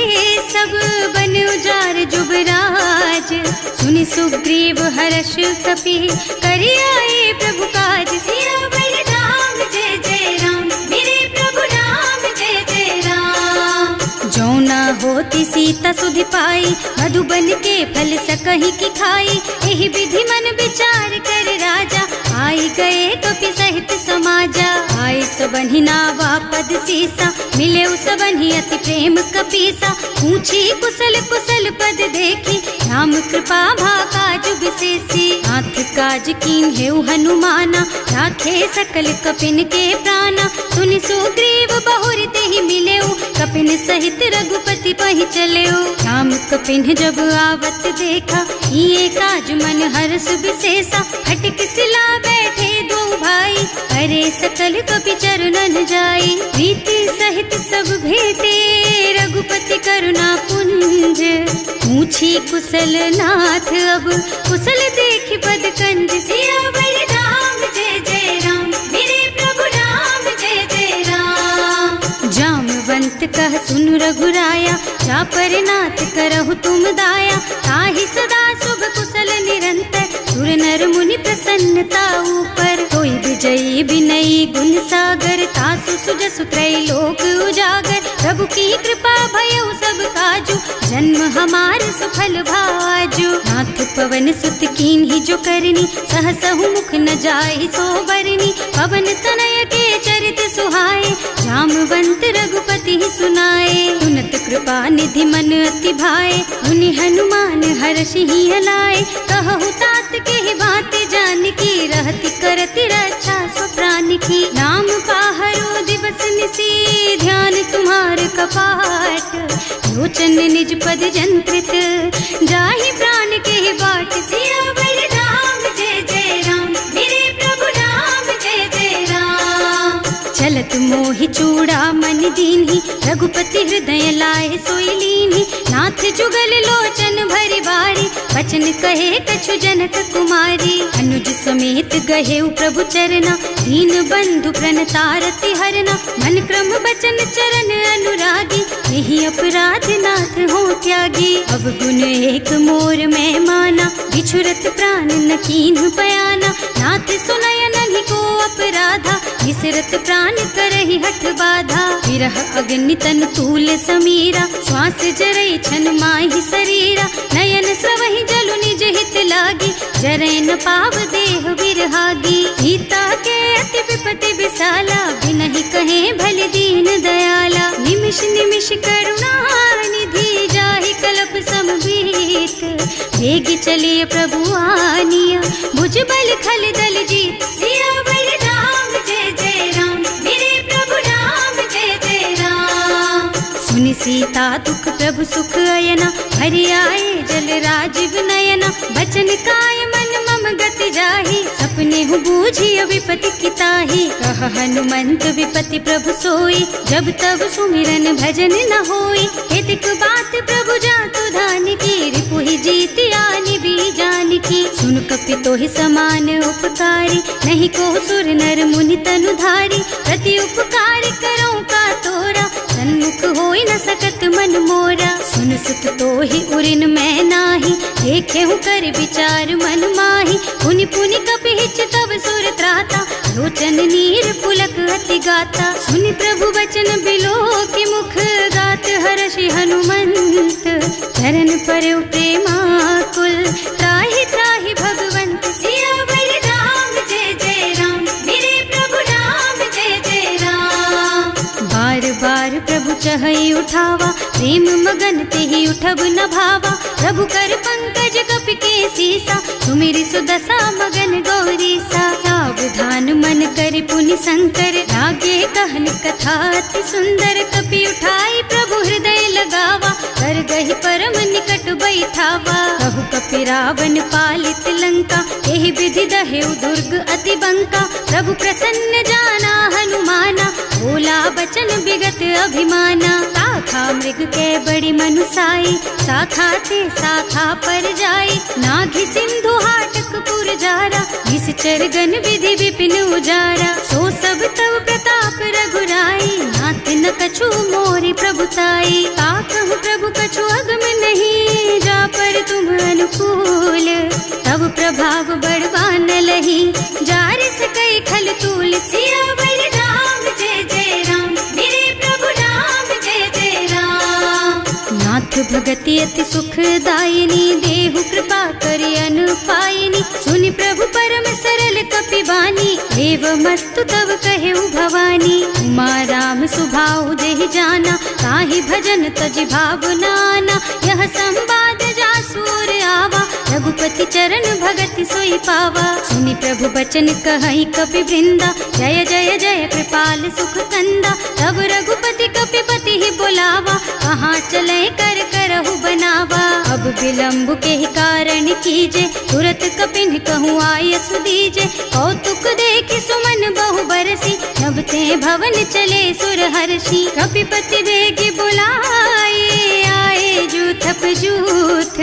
[SPEAKER 1] सब बन उजार जुबराज। सुनि सुग्रीव हर्ष कपि, करि आए प्रभु काज। सियावर राम जय जय राम, मेरे प्रभु राम जय जय राम। जो न होती सीता सुधि पाई, मधुबन के फल सकहि की खाई। एहि विधि मन विचार कर राजा, आई गए कपि सहित समाजा। आए सबन्हि नावा पद सीसा, मिले सबन्हि अति प्रेम कपीसा। पूछी कुशल कुशल पद देखी, राम कृपा भा काज विशेषी। नाथ काज कीन्हेउ हनुमाना, राखे सकल कपिन के प्राणा। सुनि सुग्रीव बहुर तेहि मिलेउ, कपिन सहित रघुपति पहि चलेउ। राम कपिन जब आवत देखा, ये काज मन हर्ष विशेषा। फटक सिला बैठे दो भाई, अरे सकल कपि चरणन जाई। प्रीति सहित सब भेटे, रघुपति करुणा पुंज। पूछी कुशल नाथ अब, कुशल देखि पद कंज। सियावर राम जय जय राम, मेरे प्रभु राम जय जय राम। जामवंत कह सुनु रघुराया, जा पर नाथ करहु तुम दाया। ताहि सदा शुभ कुशल निरंतर, सुर नर मुनि प्रसन्नता ऊपर। कोई विजयी विनयी गुण सागर, तासु सुजसु त्रैलोक उजागर। प्रभु की कृपा भयउ सब काजू, जन्म हमार सुफल भाजू। नाथ पवन सुत कीन्ही जो करनी, सहसहु मुख न जाहि सो बरनी। पवन तनय के चरित सुहाए, जामवंत रघुपति सुनाए। सुनत कृपा निधि मन अति भाए, मुनि हनुमान हर्षि ही हलाए। कहु तात के बात जानकी, रहति करति रक्षा सो प्राण की। नाम पाहरो दिवस निसी, ध्यान तुम्हार कपाट। लोचन निज पद जंत्रित, जाहि प्राण के बाट। सियावर राम जय जय राम, मेरे प्रभु राम जय जय राम। चलत मोहि चूड़ामणि दीन्ही, रघुपति हृदय लाए सोई लीन्ही। नाथ जुगल लोचन भरि बारी, वचन कहे कछु जनक कुमारी। अनुज समेत गहेउ प्रभु चरना, दीन बंधु प्रणतारति हरना। मन क्रम बचन चरण अनुरागी, यही अपराध नाथ हो त्यागी। अब गुण एक मोर मैं माना, बिछुरत प्राण न कीन्ह बयाना। नाथ सुनय नन्हि को अपराधा, बिसरत प्राण करहि हठ बाधा। विरह अग्नि तन तूल समीरा, श्वास जरई छन माहि शरीरा। नयन स्रवहि जलु निज हित लागी, जरै न पाव देह बिरहागी। सीता के अति विपति विशाला, बिनहि कहे भल दीन दयाला। निमिष निमिष करुणा निधि, जाहि कल्प समभीत। वेग चलिए प्रभु आनिया, भुज बल खल दल जीत। सियावर राम जय जय राम, मेरे प्रभु राम जय जय राम। सुनि सीता दुख प्रभु सुख अयना, भरि आए जल राजीव नयना। बचन काय मन मम गति जाहि, सपने हूँ बूझी विपति किताही। कह हनुमंत विपति प्रभु सोई, जब तब सुमिरन भजन न होई। हेतिक बात प्रभु जातु धान की, रिपुहि जीति आनि भी जान की। सुन कपि तोहि समान उपकारी, नहीं को सुर नर मुनि तनु धारी। प्रति उपकार करो का तोरा, सन्मुख होई न सकत मन मोरा। सुन सुत तोहि उरिन मैं नाही, देखे हूँ कर विचार मन माही। पुनि पुनि कपि हिच तब सुर त्राता, लोचन नीर पुलक अति गाता। सुनि प्रभु बचन बिलो की मुख, गात हर्षि हनुमंत। चरण पर प्रेमाकुल, त्राहि त्राहि भगवंत। सियावर राम जय जय राम, मेरे प्रभु राम जय जय राम। बार बार प्रभु चहई उठावा, प्रेम मगन तेहि उठब न भावा। प्रभु कर पंकज कपि के सीसा, सुमिरि सुदशा मगन गौरीसा। सावधान मन करि पुनि शंकर, लागे कहन कथा अति सुंदर। कपि उठाई प्रभु हृदय लगावा, कर गहि परम निकट बैठावा। कहु कपि रावण पालित लंका, एहि विधि दहेउ दुर्ग अति बंका। प्रभु प्रसन्न जाना हनुमाना, बोला बचन विगत अभिमाना। शाखा मृग के बड़ी मनुसाई, शाखा ते शाखा पर जाई। नाघि सिंधु हाटक पुर जारा, निश्चर गन विधि विपिन उजारा। सो सब तव प्रताप रघुराई, नाथ न कछु मोरि प्रभुताई। ताकहु प्रभु कछु अगम नहीं, जा पर तुम अनुकूल। तब प्रभाव बड़वान लही, जार सकई खल तूल। सियावर राम जय जय राम, मेरे प्रभु राम जय जय राम। नाथ भगति अति सुखदायिनी, देहु कृपा करि अनुपायिनी। सुनि प्रभु परम सरल कपि बानी, एवमस्तु तव कहेउ भवानी। उमा राम सुभाउ जेहि जाना, ताहि भजन तजि भावनाना। यह संवाद जासुर आवा, रघुपति चरण भगति सोई पावा। सुनि प्रभु बचन कहई कपि वृंदा, जय जय जय कृपाल सुख कंदा। तब रघुपति कपि पति ही बोलावा, कहाँ चले कर करहु बनावा। अब विलंब के ही कारण कीजे, तुरत कपिन कहूँ आय सुदीजे। कौतुक देखि सुमन बहु बरसी, नभते भवन चले सुर हर्षि। कपिपति बेगी बुलाए, आए जूथप जूथ।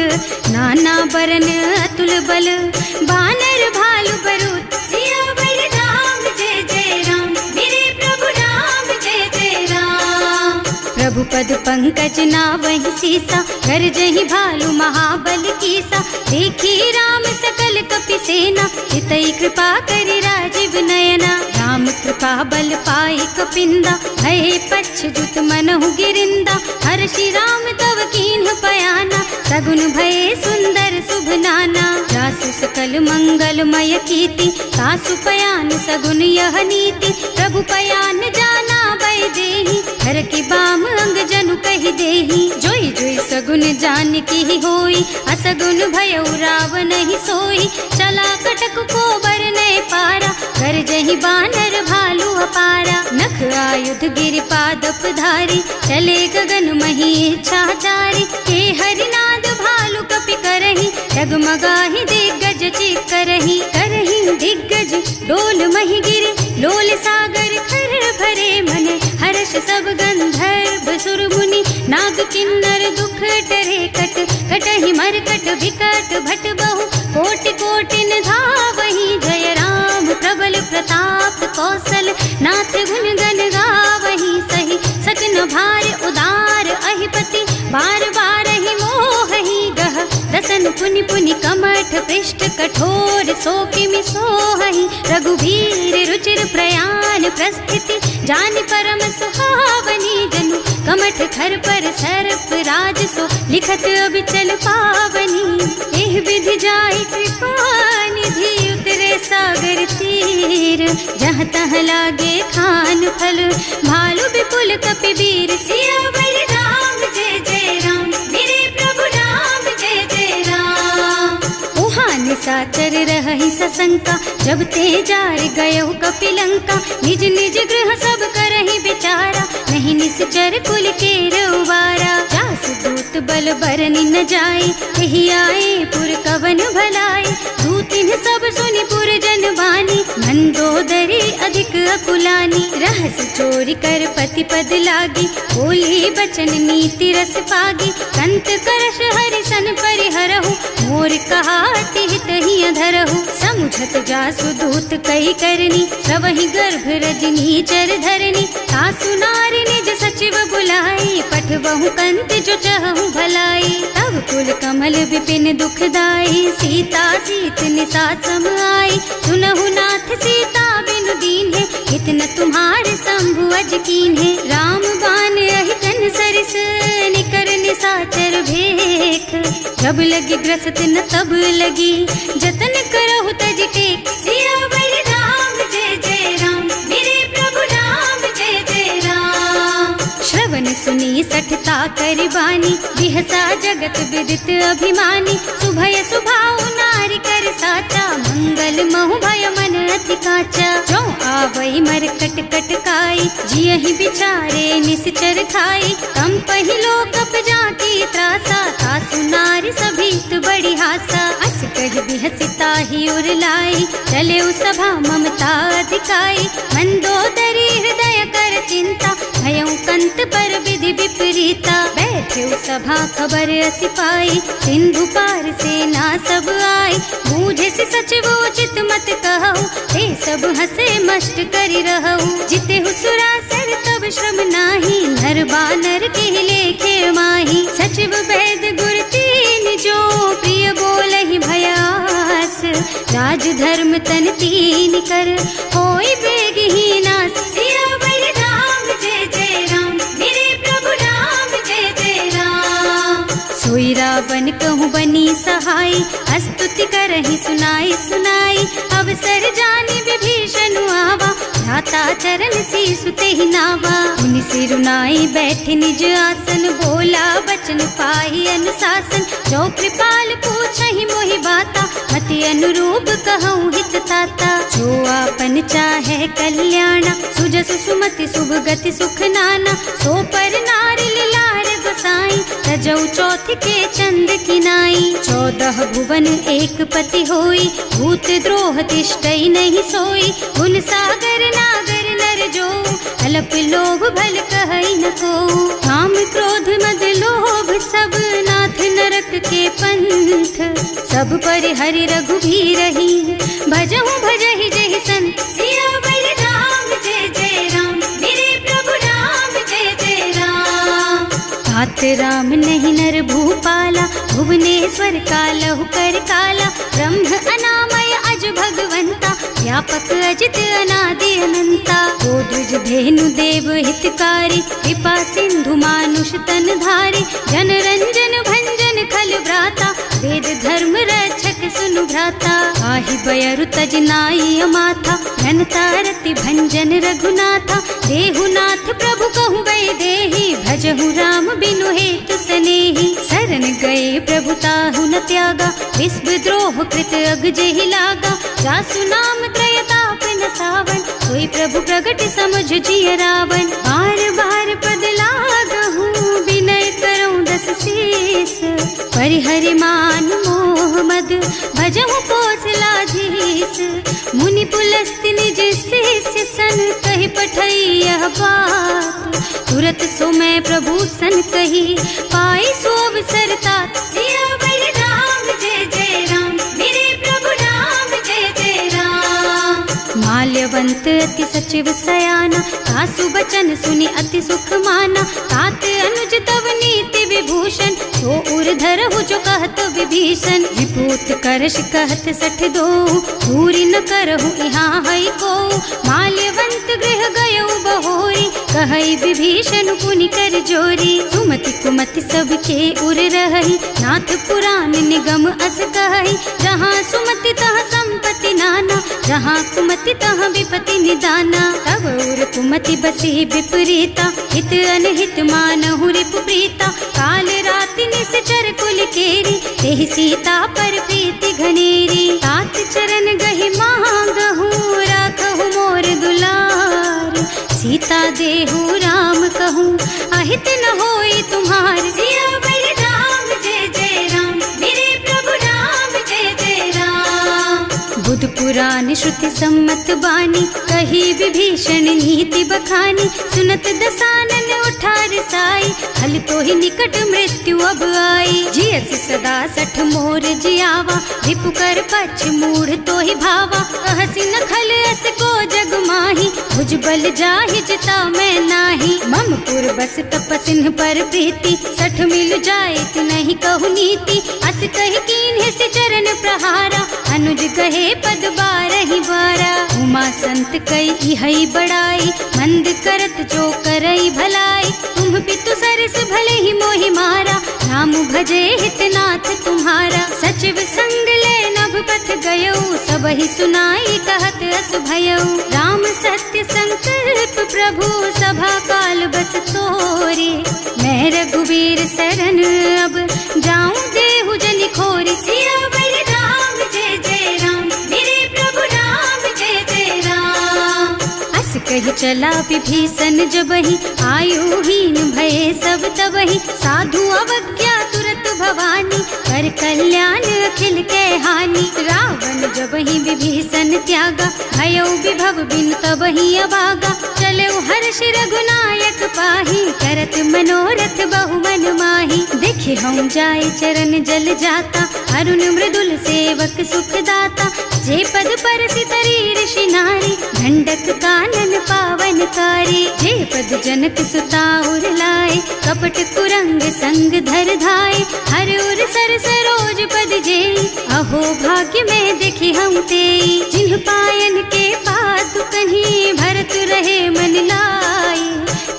[SPEAKER 1] नाना बरन अतुल बल, बानर भालु बरूथ। सियावर राम जय जय राम, मेरे प्रभु राम जय जय राम। प्रभु पद पंकज नावहि सीसा, कर जहि भालु महाबल कीसा। देखी राम सकल कपि सेना, हितई कृपा करि राजीव नयना। राम कृपा बल पाई कपिंदा, भय पच्छ्युत मनहु गिरिंदा। हर्षि राम तव कीन्ह पयाना, सगुन भये सुंदर शुभ नाना। जासु सकल मंगलमय कीर्ति, तासु पयान सगुन यह नीति। प्रभु पयान जाना वैदेही, हर की बाम अंग जनु कहि देही। जोई जोई सगुन जान की होई, असगुन भयउ रावण ही सोई। चला कटक को बरने पारा, कर जहि बानर भालु अपारा। नख आयुध गिरि पादप धारी, चले गगन मही इच्छाचारी। हे हरिनाद भालु कपि करही, डगमगाहि दिग्गज चित करही। करही दिग्गज डोल मही गिरि, लोल सागर खर भरे मन। हर्ष सब गंधर्व सुर मुनि, नाग किन्नर दुख डरे कट। कटहि मरकट विकट भट बहु, कोटि कोटिन धावहि। जय राम प्रबल प्रताप कौशल, नाथ गुण गण गावहि। सही सकन भार उदार अहिपति, बार बार ही मोहि गह। दसन पुनि पुनि कमठ पृष्ठ, कठोर सोकिमि सोहहि। रघुवीर रुचिर प्रयाण प्रस्थिति, जानि परम सुहावनी। जनु कमठ खर पर सर्प राज सो, लिखत अबिचल पावनी। एह विधि जाहि कृपा निधि, उतरे सागर तीर। जहाँ तहाँ लागे खान फल, भालु विपुल कपि वीर। सियावर राम जय जय राम, मेरे प्रभु राम जय जय राम। उहाँ निशाचर रहहि सशंका, जब ते जार गयो कपि लंका। निज निज गृह सब करहि विचारा, नहीं निस निश्चर कुल के रउबारा। जासु दूत बल बरनि न जाए, यही आए पुर कवन भलाई। दूतिन सब सुनि पुर जन बानी, मंदोदरी अधिक अकुलानी। रहस चोरी कर पति पद लागी, बोली बचन नीति रस पागी। कंत करश हरि सन परिहरहु, मोर कहाति हित ही अधरहु। समुझत जासु दूत कही करनी, सबहि गर्भ रजनी चर धरनी। सासु नारी निज सचिव बुलाई, पठबहु कंत जो चहु भलाई। तब कुल कमल विपिन दुखदाई, सीता सीत निसा सम आई। सुनहु नाथ सीता बिनु दीन है, इतना तुम्हारे शंभु अज कीन है। राम बान अहितन सरिस, निकर निसाचर भेख। जब लगी ग्रसत न तब लगी, जतन करहु तज टेक। सियावर राम जय जय राम, मेरे प्रभु राम जय जय राम। श्रवण सुनी सठता कर बानी, बिहसा जगत विदित अभिमानी। सुभय सुभाव नारी कर साचा, मंगल महु भय मन अति काचा। जो आवई मर कट कट काई, जियहि बिचारे निश्चर खाई। तम पहिलो कप जाती त्रासा, सासु नारी सभीत बड़ी हासा। अस कह बिहसिता ही उर लाई, चले सभा ममता अधिकाई। मंदोदरी हृदय कर चिंता, भयउ कंत पर विधि विपरीता। बैठे सभा खबर असी पाई, सिंधु पार सेना सब आई। बूझे से सचिव उचित मत कहु, ते सब हसे मष्ट करि रहु। जिते हुसुरासर तब श्रम नाही, नर बानर के लेखे माही। सचिव वैद गुर तीन जो, प्रिय बोलहि भयास। राज धर्म तन तीन कर, होई बेगहि नास। सियावर राम जय जय राम, मेरे प्रभु राम जय जय राम। सोई रावण कहूँ बनी सहाई, स्तुति करहि सुनाई सुनाई। अवसर जानी विभीषण आवा, भ्राता चरण शीसु तेहि नावा। मुनि सिरुनाई बैठे निज आसन, बोला बचन पाहि अनुशासन। जो कृपाल पूछहि मोहि बाता, मति अनुरूप कहूँ हित ताता। जो आपन चाहे कल्याणा, सुजस सुमति शुभ गति सुख नाना। सो पर नारी लार गोसाई, तजौ चौथ के चंद किनाई। 14 भुवन एक पति होई, भूत द्रोह तिष्ठई नहीं सोई। गुण सागर नागर नर जो, अल्प लोभ भल कहई न को। काम क्रोध मद लोभ सब, नाथ नरक के पंथ। सब पर हरि रघुबीरहि, भजहु भजहि जहि संत। सियावर राम जय जय राम, मेरे प्रभु राम जय जय राम। तात राम नहीं नर भूपाला, भुवनेश्वर कालहु कर काला। ब्रह्म अनामय अज भगवंता, व्यापक अजित अनादि अनंता। गोद्विज धेनु देव हितकारी, कृपा सिंधु मानुष तन धारी। जन रंजन भंजन खल भ्राता, वेद धर्म रक्षक सुनु भ्राता। आहि बयरु तज नाई अमाथा, घनता रति भंजन रघुनाथा। देहुनाथ प्रभु कहूँ बै देहि, भजहु राम बिनु हेतु सनेहि। शरण गए प्रभु ताहु न त्यागा, विश्व द्रोह कृत अग जेहि लागा। जासु नाम त्रयताप न सावन, सोई प्रभु प्रगट समझ जिय रावण। बार बार पद लागहु, विनय करऊँ दस शीस। परिहरि मान मोह मद, भजहु कौशलाधीश। मुनि पुलस्त्य निज शिष्य सन, कहि पठई यह बात। तुरत सो मैं प्रभु सन कही, पाई सो अवसर तात। सियावर राम जय जय राम, मेरे प्रभु राम जय जय राम। माल्यवंत अति सचिव सयाना, सासु बचन सुनि अति सुख माना। तात अनुज तव नीति विभूषण, सो उर धरहु जो कहत विभीषण। विपूत करश कहत 62, पूरी न करहु यहाँ है को। माल्यवंत गृह गयो बहोरी, कहई विभीषण पुनि कर जोरी। सुमति कुमति सबके उर रही, नाथ पुराण निगम अस कहई। जहाँ सुमति तहाँ संपत्ति नाना, जहाँ कुमति तहाँ विपत्ति निदाना। तब उर कुमति बसी विपरीता, हित अनहित मानहु रिपु प्रीता। काल राति निश्चर कुल केरी, तेहि सीता पर प्रीति घनेरी। तात चरण गहि मांगहु, राखहु मोर दुलार। सीता देहु राम कहूँ, सहित न होई तुम्हार। सियावर राम जय जय राम, मेरे प्रभु राम जय जय राम। बुध पुराण श्रुति सम्मत बानी, कही विभीषण नीति बखानी। सुनत दसानन उठा रसाई, हल तो ही निकट मृत्यु अब आई। जियस सदा सठ मोर जियावा, रिपु कर पछ मूढ़ तो ही भावा। कहसी न खल अस को जग माही, भुज बल जाहि जिता मैं नाही। मम पुर बस तपसिन पर प्रीति, सठ मिल जाए तु नहीं कहु नीति। अस कहि कीन्हे से चरण प्रहारा, अनुज कहे पद बारहि बारा। उमा संत कई हई बड़ाई, मंद करत जो करई भलाई। तुम पितु सरस भले ही मोहि मारा, नाम भजे हितनाथ तुम्हारा। सचिव संग ले नभ पथ गयो, सब ही सुनाई कहत अस भयो। राम सत्य संकल्प प्रभु, सभा काल बस तोरे। मैं रघुवीर शरण अब, जाऊं देहु जनि खोरी। सियावर राम जय जय राम, मेरे प्रभु राम जय जय राम। अस कही चला विभीषण जबहि, आयुहीन भये सब तबहि। साधु अवज्ञा तुरत भवानी, कर कल्याण अखिल के हानि। रावण जबहि विभीषण त्यागा, भयो विभव बिनु तबहि अभागा। चलऊ हर्ष रघुनायक पाहि, करत मनोरथ बहु मन माहि। देखे हम जाय चरण जल जाता, अरुण मृदुल सेवक सुख दाता। जे पद परसि तरी ऋषि नारी, दंडक कानन पावन कारी। जे पद जनक सुता उर लाए, कपट कुरंग संग धर धाय। हर उर सर सरोज पद जेई, अहो भाग्य में देखी हम तेई। जिन्ह पायन के पातु कन्ही, भरत रहे मन लाई।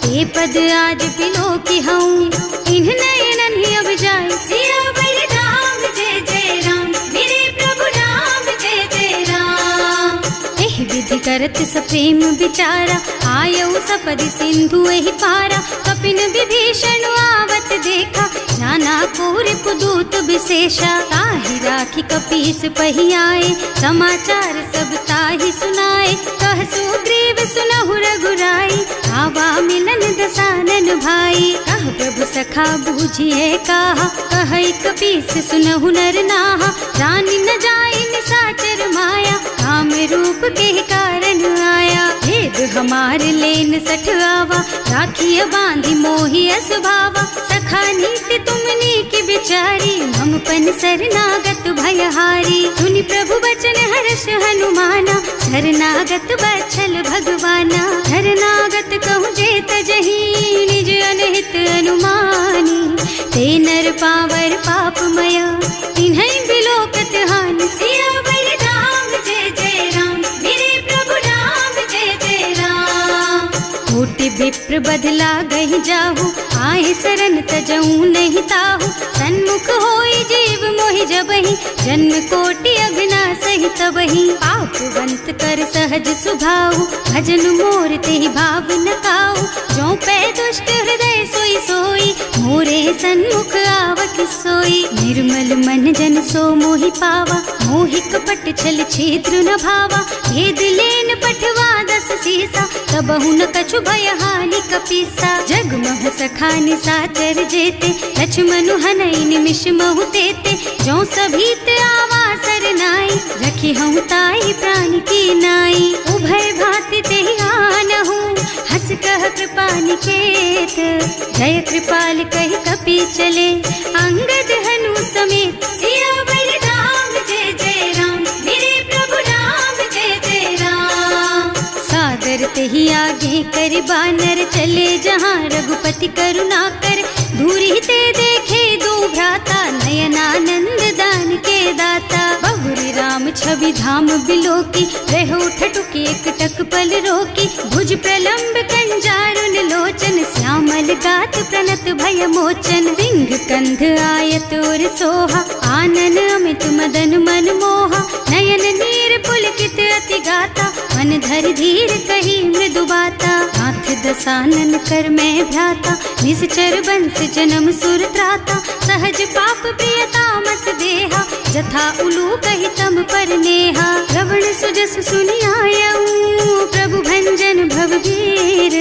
[SPEAKER 1] ते पद आज बिलो की हूँ, इन्ह नयनन ही अब जाए। सियावर राम जय जय राम, मेरे प्रभु राम जय जय राम। एह विधि करत सप्रेम विचारा, आयऊ सपदि सिंधु एहि पारा। कपिन विभीषण आवत देखा, नाना कोरि पुदूत विशेषा। ताहि राखी कपीस पहि आए, समाचार सब ताहि सुनाए। कह सुग्रीव सुनहु रघुराई, आवा मिलन दसानन भाई। कह प्रभु सखा बूझिए काहा, कहै कपीस सुनहु नर नाहा। रानी न जाय निसाचर माया, काम रूप के कारण आया। भेद हमार लेन सठ आवा, राखिय बांधि मोहि असुभावा। सखा नीति तुमनी की बिचारी, हम पन शरणागत भयहारी। सुनि प्रभु बचन हर्ष हनुमाना, शरणागत बच्छल भगवाना। शरणागत कहूँ जे तजहि, निज अनहित अनुमानी। ते नर पावर पापमय, तिन्है बिलोकत हानि। सियावर राम जय जय राम, मेरे प्रभु राम जय जय राम। कोटि विप्र बदला गहि जाहु, आए शरण तजऊ नहीं ताहु। सन्मुख होई जीव मोहि जबहि, जन्म कोटि अघनासहि तबहि। पापवंत कर सहज सुभाऊ, भजन मोर तेहि भाव न काऊ। जो पै दुष्ट हृदय सोई सोई, मोरे सन्मुख आवक सोई। निर्मल मन जन सो मोहि पावा, मोहि कपट छल छिद्र न भावा। भेद लेन पठवा दस सीसा, तबहु न कछु भय हानि कपीसा। जग महु सखा निसाचर जेते, लक्ष्मणु हनई निमिष महु तेते। जो सभीत आवा सरनाई, रखी हूँ ताई प्राण की नाई। उभय भांति तेहि आनहु, हस कह कृपा निकेत। जय कृपाल कहि कपि चले, अंगद हनु समेत। सियावर राम जय जय राम, मेरे प्रभु राम जय जय राम। सादर तेहि आगे कर बानर, चले जहाँ रघुपति करुणा कर। दूरी ते देखे दो भ्राता, नयनानंद दान के दाता। बहुरी राम छवि धाम बिलोकी, रहो ठटुकी एक टक पल रोकी। भुज प्रलंब कंजारुन लोचन, श्यामल गात प्रणत भय मोचन। सिंह कंध आयत और सोहा, आनन अमित मदन मन मोहा। नयन नीर पुलकित अति गाता, मन धर धीर कही मृदु बाता। नाथ दसानन कर मैं भ्राता, निश्चर बंस जन्म सुर त्राता। सहज पाप प्रिय तामस देहा, जथा उलू कही तम पर नेहा। श्रवण सुजस सुनि आयऊ, प्रभु भंजन भव भीर।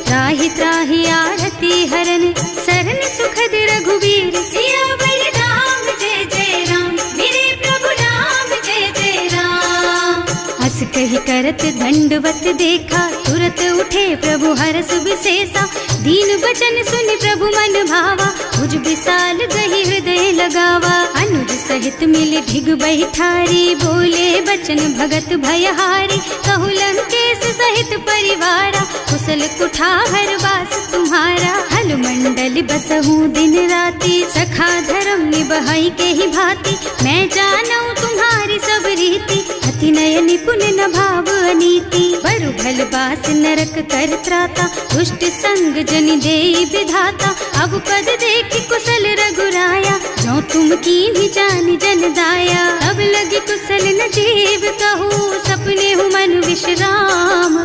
[SPEAKER 1] त्राहि त्राहि आरती है हरन सरन सुखद रघुवीर। सियावर राम जय जय राम, मेरे प्रभु राम जय जय राम। हस कही करत दंडवत देखा, तुरत उठे प्रभु हरस विशेषा। दीन बचन सुनि प्रभु मन भावा, भुज विशाल गही हृदय लगावा। अनुज सहित मिल ढिग बैठारी, बोले बचन भगत भयहारी। कहु लंकेश सहित परिवारा, कुशल कुठार वास तुम्हारा। हल मंडल बसहु दिन राति, सखा धर्म निबहई के ही भांति। मैं जानऊ तुम्हारी सब रीति, अति नय निपुण न भाव अनीति। बरु भल बास नरक कर त्राता, दुष्ट संग जन देई विधाता। अब पद देखि कुशल रघुराया, जो तुम कीन्ही जानि जन दाया। अब लगी कुशल न जीव कहूँ, सपने हूँ मन विश्राम।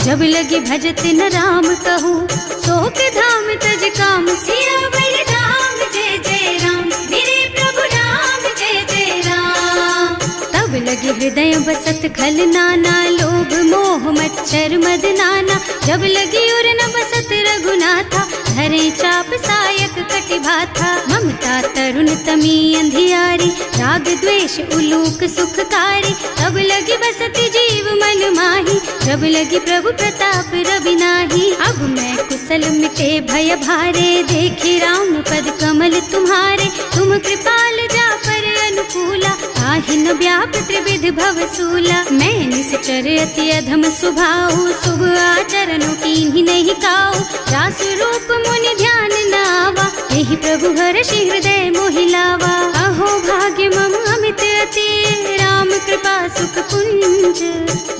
[SPEAKER 1] जब लगी भजत न राम कहूँ, सोक धाम तज काम। सियावर राम जय जय राम, मेरे प्रभु राम जय जय राम। तब लगे हृदय बसत खल नाना, लोभ मोह मच्छर मद नाना। जब लगी उर न बसत रघुनाथा, धरे चाप सायक कटि भाथा। ममता तरुण तमी अंधियारी, राग द्वेष उलूक सुखकारी। तब लगी बसती जीव मन माही, जब लगी प्रभु प्रताप रवि नाही। अब मैं कुशल मिटे भय भारे, देखे राम पद कमल तुम्हारे। तुम कृपाल जा पर अनुकूला, ताहि न व्याप त्रिविध भवसूला। मैं निश्चर अति अधम स्वभाव, शुभ आचरणों कीन्ही नहीं काऊ। रासु रूप मुनि ध्यान न आवा, यही प्रभु हर्षि हृदय मोहि लावा। अहो भाग्य मम अमित अति, राम कृपा सुख पुंज।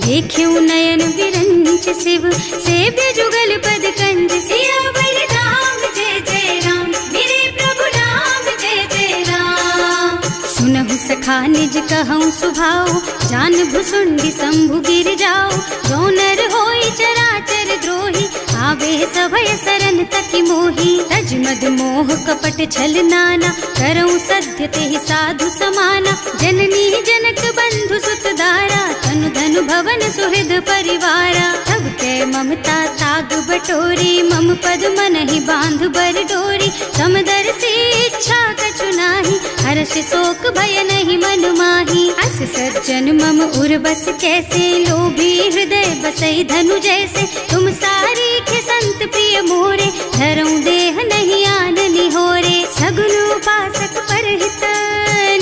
[SPEAKER 1] देख्यु नयन विरंच शिव, सेव्य जुगल पद कंज। सियावर राम जय जय राम, मेरे प्रभु राम जय जय राम। सुनहु सखा निज कहूँ सुभाऊ, जान भुसुंडी शंभु गिर जाओ। जो नर होई चराचर द्रोही, आवे सभय सरन तकी मोही। तज मद मोह कपट छल नाना, करऊं सत्य तेहि साधु समाना। जननी जनक बंधु सुत दारा, तनु धनु भवन सुहृद परिवारा। तब के ममता ताग बटोरी, मम पद मन ही बांध बर डोरी। समदर्शी इच्छा कछु नाही, हर्ष शोक भय नहीं मन माही। अस सज्जन मम उर बस कैसे, लोभी हृदय बसई धनु जैसे। तुम सारी संत प्रिय मोरे, धरऊं देह नहीं आन निहोरे। सगुन उपासक परहित,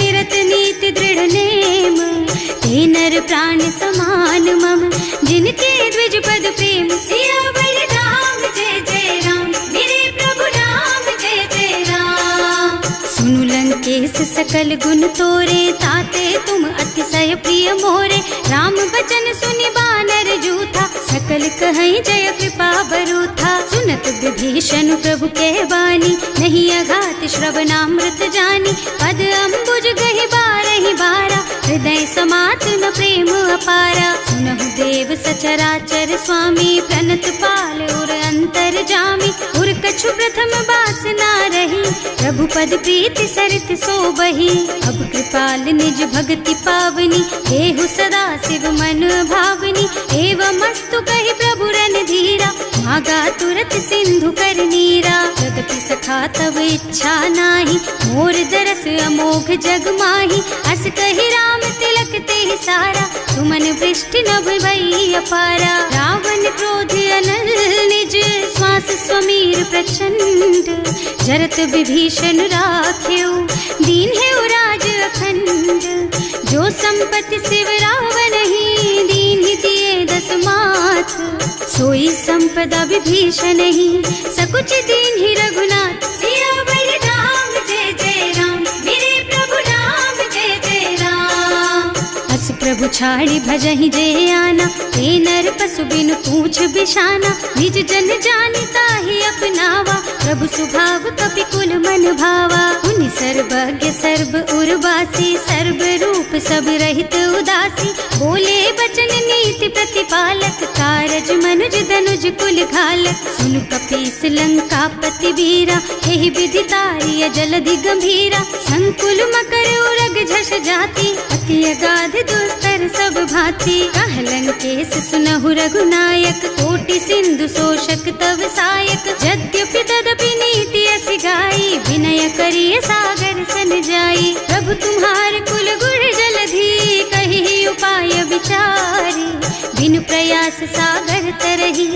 [SPEAKER 1] निरत नीति दृढ़ नेम। ते नर प्राण समान मम, जिनके द्विज पद प्रेम। सियावर राम जय जय राम, मेरे प्रभु राम जय जय राम। सुनु लंकेश सकल गुण तोरे, ताते तुम अतिशय प्रिय मोरे। राम बचन सुनि बानर जूथा, सकल कहई जय कृपा बरूथा। सुनत विभीषण प्रभु के बानी, नहीं अघात श्रवणामृत जानी। पद अम्बुज गहि बारहि बारा, हृदय समात न प्रेम अपारा। सुनहु देव सचराचर स्वामी, प्रणत पाल उर अंतर जामी। उर कछु प्रथम बास ना रही, प्रभु पद प्रीति सरित सो बही। अब कृपाल निज भक्ति पावनी, देहु सदा शिव मन भावनी। एवं मस्तु कहि प्रभु रन धीरा, मागा तुरत सिंधु कर नीरा। जगति सखा तब इच्छा नाही, मोर दरस अमोघ जग माही। अस कहि राम तिलक तेहि सारा, सुमन वृष्टि नभ भई अपारा। रावण क्रोध अनल निज, श्वास स्वमीर प्रचंड। जरत विभीषण राख्यो, दीन है राज अखंड। जो संपत्ति शिव रावण ही, दीन ही दिए दस माथ। सोई संपदा विभीषण ही, सकुच दीन ही रघुनाथ। सियावर राम जय जय राम, मेरे प्रभु राम जय जय राम। अस प्रभु छाड़ी भजहि जय आना, ते नर पशु बिनु पूछ बिशाना। निज जन जानि ताहि अपनावा, प्रभु सुभाव कपि कुल मन भावा। उनि सर्वज्ञ सर्व उर्वासी, सर्व रूप सब रहित उदासी। बोले बचन नीति प्रतिपालक, कारज मनुज धनुज कुल घालक। सुनु कपीस लंकापति वीरा, एहि विधि तारिय जलधि गंभीरा। संकुल मकर उरग झष जाति, अति अगाध दुस्तर सब भांति। कह लंकेश सुनहु रघुनायक, कोटि सिंधु शोषक तव सायक। यद्यपि तदपि विनय करिय सागर सन जाई। प्रभु तुम्हार कुल गुण जलधि कही उपाय विचारी। बिनु प्रयास सागर तरही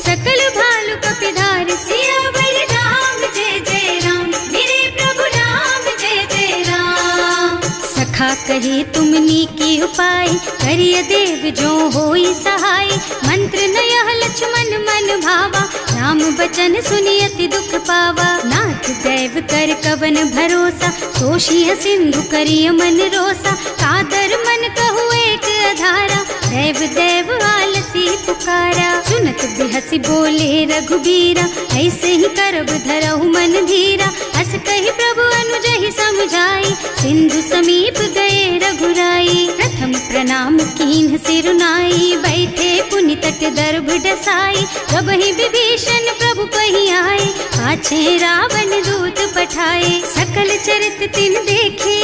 [SPEAKER 1] सकल भालु कपिधार। सियावर राम जय जय राम मेरे प्रभु राम जय जय राम। सखा कहे तुमनी की उपाय करिय देव जो होई सहाय। मंत्र नयह लक्ष्मण मन भावा राम बचन सुनि अति दुख पावा। नाथ दैव कर कवन भरोसा सोषिय सिंधु करिय मन रोसा। कादर मन कहु एक अधारा देव देव आलसी पुकारा। सुनत बिहसी बोले रघुबीरा ऐसे ही करब धरहु मन धीरा। हस कही प्रभु अनुजहि समझाई सिंधु समीप गए रघुराई। प्रथम प्रणाम कीन्ह सिरुनाई बैठे पुनि तट दर्भ डसाई। कबहि विभीषण प्रभु पही आए पाछे रावण दूत पठाए। सकल चरित तिन देखे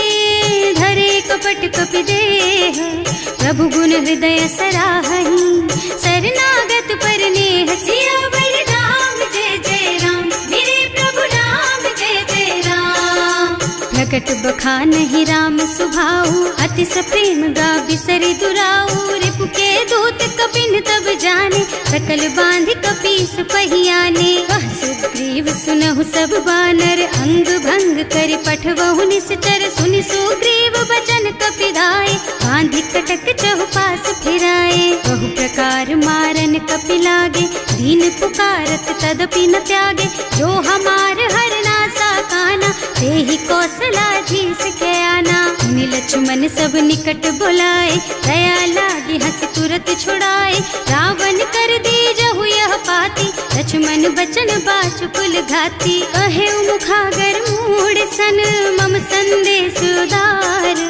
[SPEAKER 1] धरे कपट कपि देह। प्रभु गुण हृदय सराहहि शरणागत पर नेह। सियावर राम जय जय राम मेरे प्रभु राम जय जय राम। प्रकट बखानहि राम सुभाऊ अति सप्रेम गा बिसरि दुराऊ। रिपु के दूत कपिन तब जाने सकल बांध कपीस पहियाने। वह सुग्रीव सुनहु सब बानर अंग भंग कर पठवहु निश्चर। सुनि सुग्रीव बचन कपिधाय बांधि कटक चहुपास फिराए। बहु प्रकार मारन कपि लागे दीन पुकारत तदपि न त्यागे। जो हमार हरना साकाना तेहि कौशलाधीश के आना। मुनि लक्ष्मण सब निकट बुलाए दया लागी हंस तुरत छुड़ाए। रावण कर दीजहु यह पाती लक्ष्मण बचन बाचुकुल घाती। कहे मुखागर मूढ़ सन मम संदेश उदार।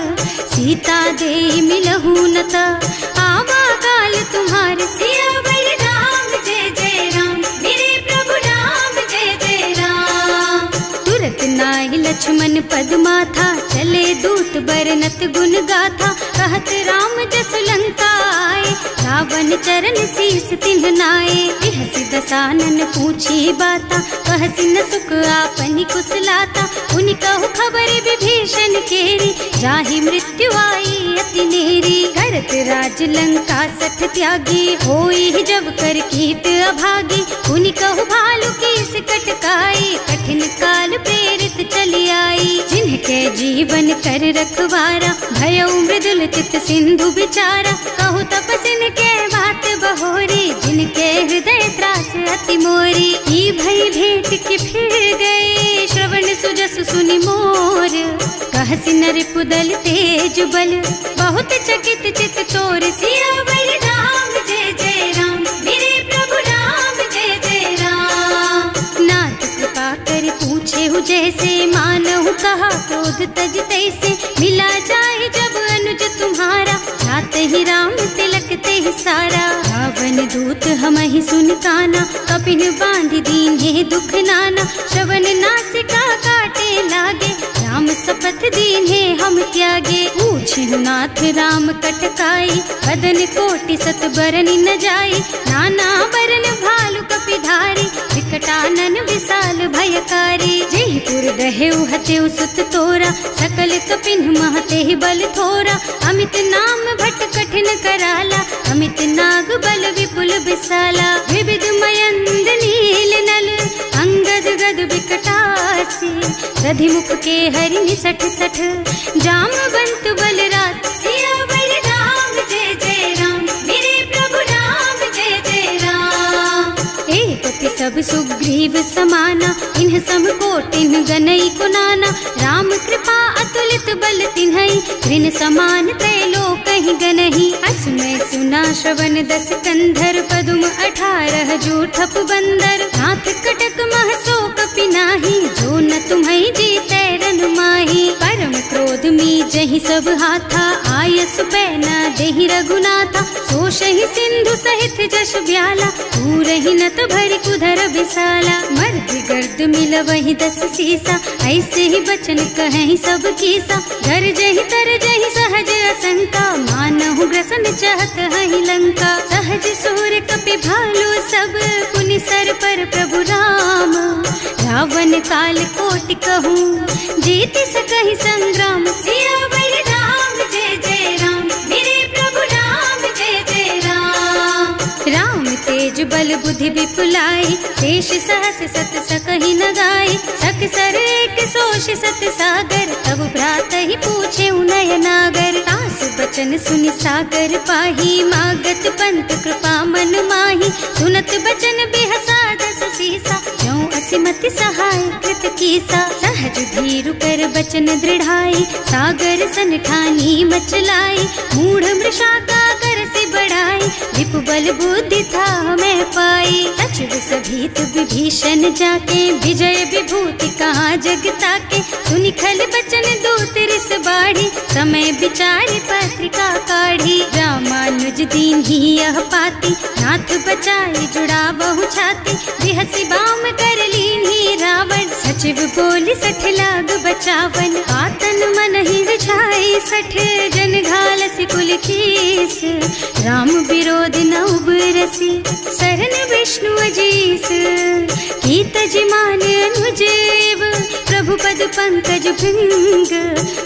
[SPEAKER 1] सीता दे मिलहु नत आवा काल तुम्हार। सियावर राम जय जय राम मेरे प्रभु राम जय जय राम। तुरत नाहि लक्ष्मण पद माथा चले दूत बरनत गुण गाथा। कहत राम जस लंका आए रावण चरण शीस तिन्ह नाए। बिहसि दसानन पूछी बाता कहसि न सुख आपनि कुशलाता। उनि कहु खबर विभीषण केरी जाहि मृत्यु आई अति नेरी। करत राज लंका सठ त्यागी होई जब कर कीट अभागी। उनि कहु भालु कीस कटकाई कठिन काल प्रेरित चली आई। जिनके जीवन कर रखवारा भयउ मृदुल चित सिंधु बिचारा। कहु तपसिन के बात बहोरी जिनके हृदय त्रास अति मोरी। की भई भेंट के फिर गए श्रवण सुजस सुनि मोर। कहसि नर पुदल तेज बल बहुत चकित चित तोर। सियावर राम जय जय राम मेरे प्रभु राम जय जय राम। नाथ कृपा कर पूछे हु जैसे मानहु कहा क्रोध तज तैसे। मिला जाए जब अनुज तुम्हारा जात ही राम तिलक ते सारा। रावण दूत हमहि सुन काना कपिन बांधि दीन्हे दुख नाना। श्रवण नासिका काटे लागे राम शपथ दीन्हे हम त्यागे। पूछिहु नाथ राम कटकाई बदन कोटि सत बरनि न जाई। नाना बरन भालु कपिधारी विकटानन विशाल भयकारी। जेहि पुर दहेउ हतेउ सुत तोरा सकल कपिन महते बल थोरा। अमित नाम भट कठिन कराला अमित नाग बल विपुल विशाला। विविध मयंद नील नल अंगद गद विकटासी। दधिमुख के हरि निसठ सठ जामवंत बलराज। सियावर राम जय जय राम मेरे प्रभु राम जय जय राम। एक सब सुग्रीव समाना इन्ह सम कोटिन गनई कुनाना। राम कृपा अतुलित बल तिन्हई ऋण समान त्रैलोकहि गनहि। असमय सुना श्रवण दस कंधर पदुम 18 जूठप बंदर। नाथ कटक महसो कपि नाही जो न तुम्है जीतै रन माही। परम क्रोध गर्द मी जही सब हाथा, आयस पैना देहि रघुनाथा। सोशहि सिंधु सहित जश ब्याला, पूरहि नत भरि कुधर बिसाला। मर्द गर्द मिल वही 10 सीसा, ऐसे ही बचन कहीं सब कीसा। घर जही तर जही सहज असंका, मानहु ग्रसन चाहत हहि लंका। सहज सूर कपि भालू सब, पुनि सर पर प्रभु राम। रावण काल कोटि कहूँ, जीत सकहि संग्राम। सियावर राम जय जय राम, मेरे प्रभु राम जय जय राम। राम तेज बल बुद्धि विपुलाई, शेष सहस सत सकहि न गाई। सकसर एक सोष सत सागर, तब भ्रात ही पूछे नय नागर। तास बचन सुनि सागर पाही, मागत पंत कृपा मन माही। सुनत बचन बिहसा 10 सीसा, ज्यों असिमति सहाय कृत कीसा। सहज धीरु कर बचन दृढ़ाई, सागर सन ठानी मचलाई। मूढ़ मृषा का कर से बढ़ाई, विपु बल बुद्धि था मैं पाई। सचिव सभीत विभीषण जाके, विजय विभूति कहाँ जगता के। सुनि खल बचन दूत रिस बाढ़ी, समय विचारि पत्रिका काढ़ी। रामानुज दीन ही यह पाती, नाथ बचाई जुड़ा बहु छाती। बिहसी बाम कर लीन्ही रावण, सचिव बोली 60 लाग बचावन। आतन मन ही विछाई 60, जन घालसी कुल कीस। राम विरोध न उबरसी, शरण विष्णु अजीस। कीत जिमान अनुजेव, प्रभु पद पंकज भृंग।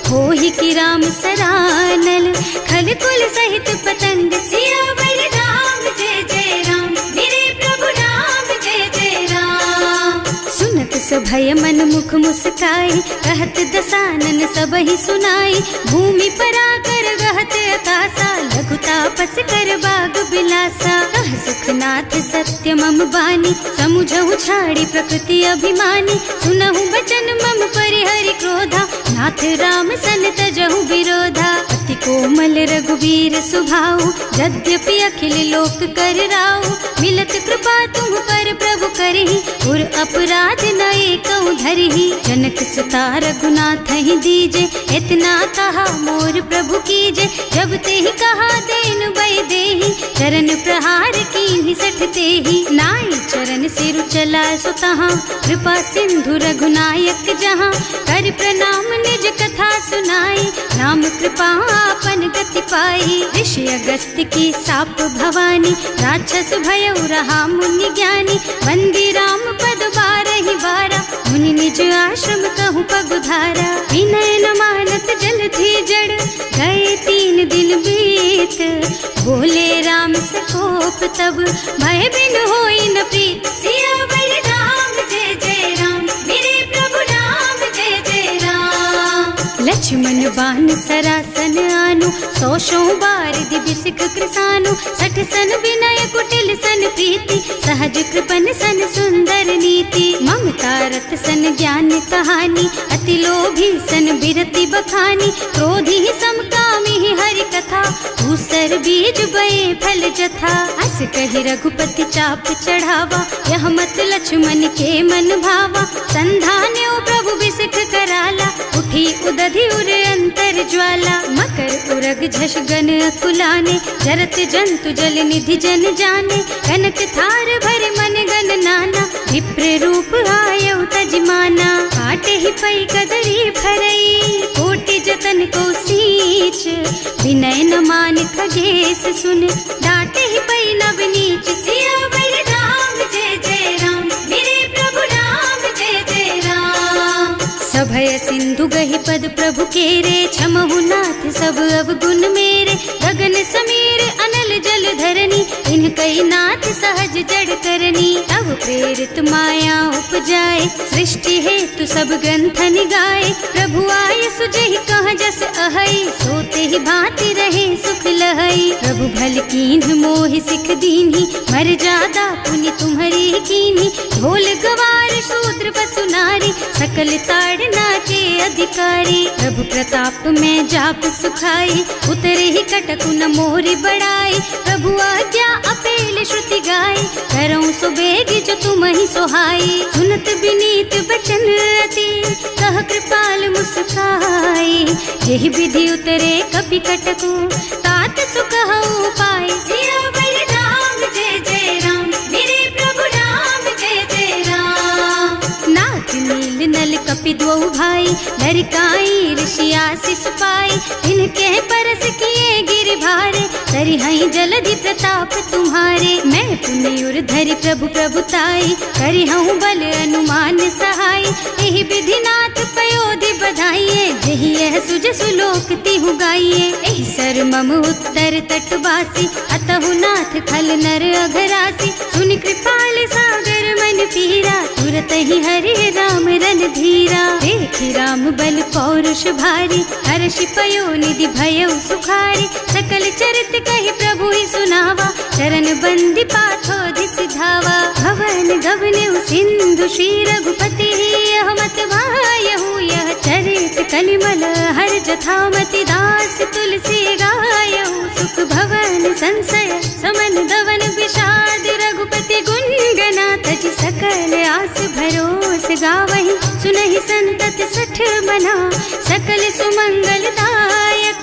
[SPEAKER 1] होहि कि राम सरानल, खल कुल सहित पतंग। सियावर राम जय जय राम, मेरे प्रभु राम जय जय राम। सुनत सभय मन मुख मुस्काई, कहत दसानन सब ही सुनाई। भूमि पराकर गहत अकासा, लघु तापस कर बाग बिलासा। कह सुखनाथ सत्य मम बानी, समुझहु छाड़ी प्रकृति अभिमानी। सुनहु बचन मम परिहरि क्रोधा, नाथ राम सन तजहु विरोधा। अति कोमल रघुवीर सुभाऊ, यद्यपि अखिल लोक कर राऊ। मिलत कृपा तुम पर प्रभु करहि, उर अपराध न एकौ धरहि। जनक सुता रघुनाथ ही दीजे, इतना कहा मोर प्रभु कीजे। जब ते ही कहा देन बय देहि, चरण प्रहार कीन्हि 60 तेहि। नाई चरण सिरु चला सुतहाँ, कृपा सिंधु रघुनायक जहाँ। कर प्रणाम निज कथा सुनाई, नाम कृपा आपन गति पाई। ऋषि अगस्त की साप भवानी, राक्षस भयउ रहा मुनि ज्ञानी। वंदी राम पद 12 बारा, मुनि निज आश्रम कहूँ पगुधारा। विनय न मानत जल थी जड़, गए 3 दिन बीत। बोले राम सकोप तब, भय बिन होई न प्रीत। सियावर राम जय जय राम, मेरे प्रभु राम जय जय राम। लक्ष्मण बान सरासन आनु, 100 बारिधि बिसिक कृसानु। 60 सन विनय कुटिल सन प्रीति, सहज कृपन सन सुंदर नीति। ममता रत सन ज्ञान कहानी, अति लोभी सन बिरति बखानी। क्रोधी ही समकामी ही हरि कथा, दूसर बीज बये फल जथा। अस कहि रघुपति चाप चढ़ावा, यह मत लक्ष्मण के मन भावा। संधान्यो प्रभु बिसिक कराला, उठी उदधि उर अंतर ज्वाला। मकर उरग झष गन अकुलाने, जरत जंतु जल निधि जन जाने। कनक थार भर मन गन नाना, विप्र रूप आयौ तजमाना। काटे ही पै कदरी भरई, कोटि जतन को सींच। विनय न मान खगेश सुन, डांटे ही पै नव नीच। सियावर राम जय जय राम, मेरे प्रभु राम जय जय राम। सभय सिंधु गहि पद प्रभु केरे, क्षमहु नाथ सब अवगुण मेरे। गगन समीर अनल जल धरनी, इन कई नाथ सहज जड़ करनी। तब प्रेरित माया उपजाए, सृष्टि हेतु सब ग्रंथन गाए। प्रभु आय सुजहि कह जस अहै, सोते ही भांति रहे सुख लहै। प्रभु भल कीन्ह मोहि सिख दीन्ही, मर्यादा पुनि तुम्हरी कीन्ही। ढोल गवार शूद्र पशु नारी, सकल ताड़ना के अधिकारी। प्रभु प्रताप में जाप सुखाई, उतरे ही कटकु न मोरि बड़ाई। प्रभु आज्ञा अपेल श्रुति गाई, करऊँ सुबेग जो तुम ही सोहाई। सुनत विनीत बचन अति, कह कृपाल मुस्काई। यही विधि उतरे कपि कटकु तात सुख हऊ पाई। सियावर राम जय जय राम, मेरे प्रभु राम जय जय राम। नाथ नील नल कपि दो भाई, लरिकाई ऋषि आशीष पाई। इनके परस किए गिर भारे, तरि हई जलधि प्रताप तुम्हारे। मैं पुण्य उर धरि प्रभु प्रभुताई, करि हूँ बल अनुमान सहाय। यही विधि नाथ पयोधि बधाइए, जही यह सुज सुलोक तिहु गाइए। एहि सर मम उत्तर तटवासी, अतहु नाथ खल नर अघरासी। सुनि कृपाल सागर मन पीरा, तुरत ही हरि राम रन धीरा। देखि राम बल पौरुष भारी, हर्षि पयो निधि भयउ सुखारी। सकल चरित कहि प्रभु ही सुनावा, चरण बंदी पाथोधि सिधावा। भवन गवनेउ सिंधु श्री रघुपति, यह मत वायहु यह चरित कलिमल हर जथामति। दास तुलसी गायहु, सुख भवन संशय समन दवन विषाद। रघुपति गुण गना तज सकल आस भरोस गावहि। सुनहि संतत सठ मना, सकल सुमंगल दायक।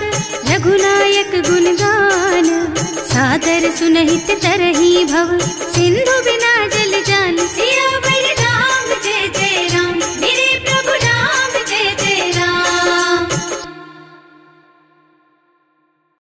[SPEAKER 1] रघुनायक गुण गान, सादर सुनहित तरही भव। सिंधु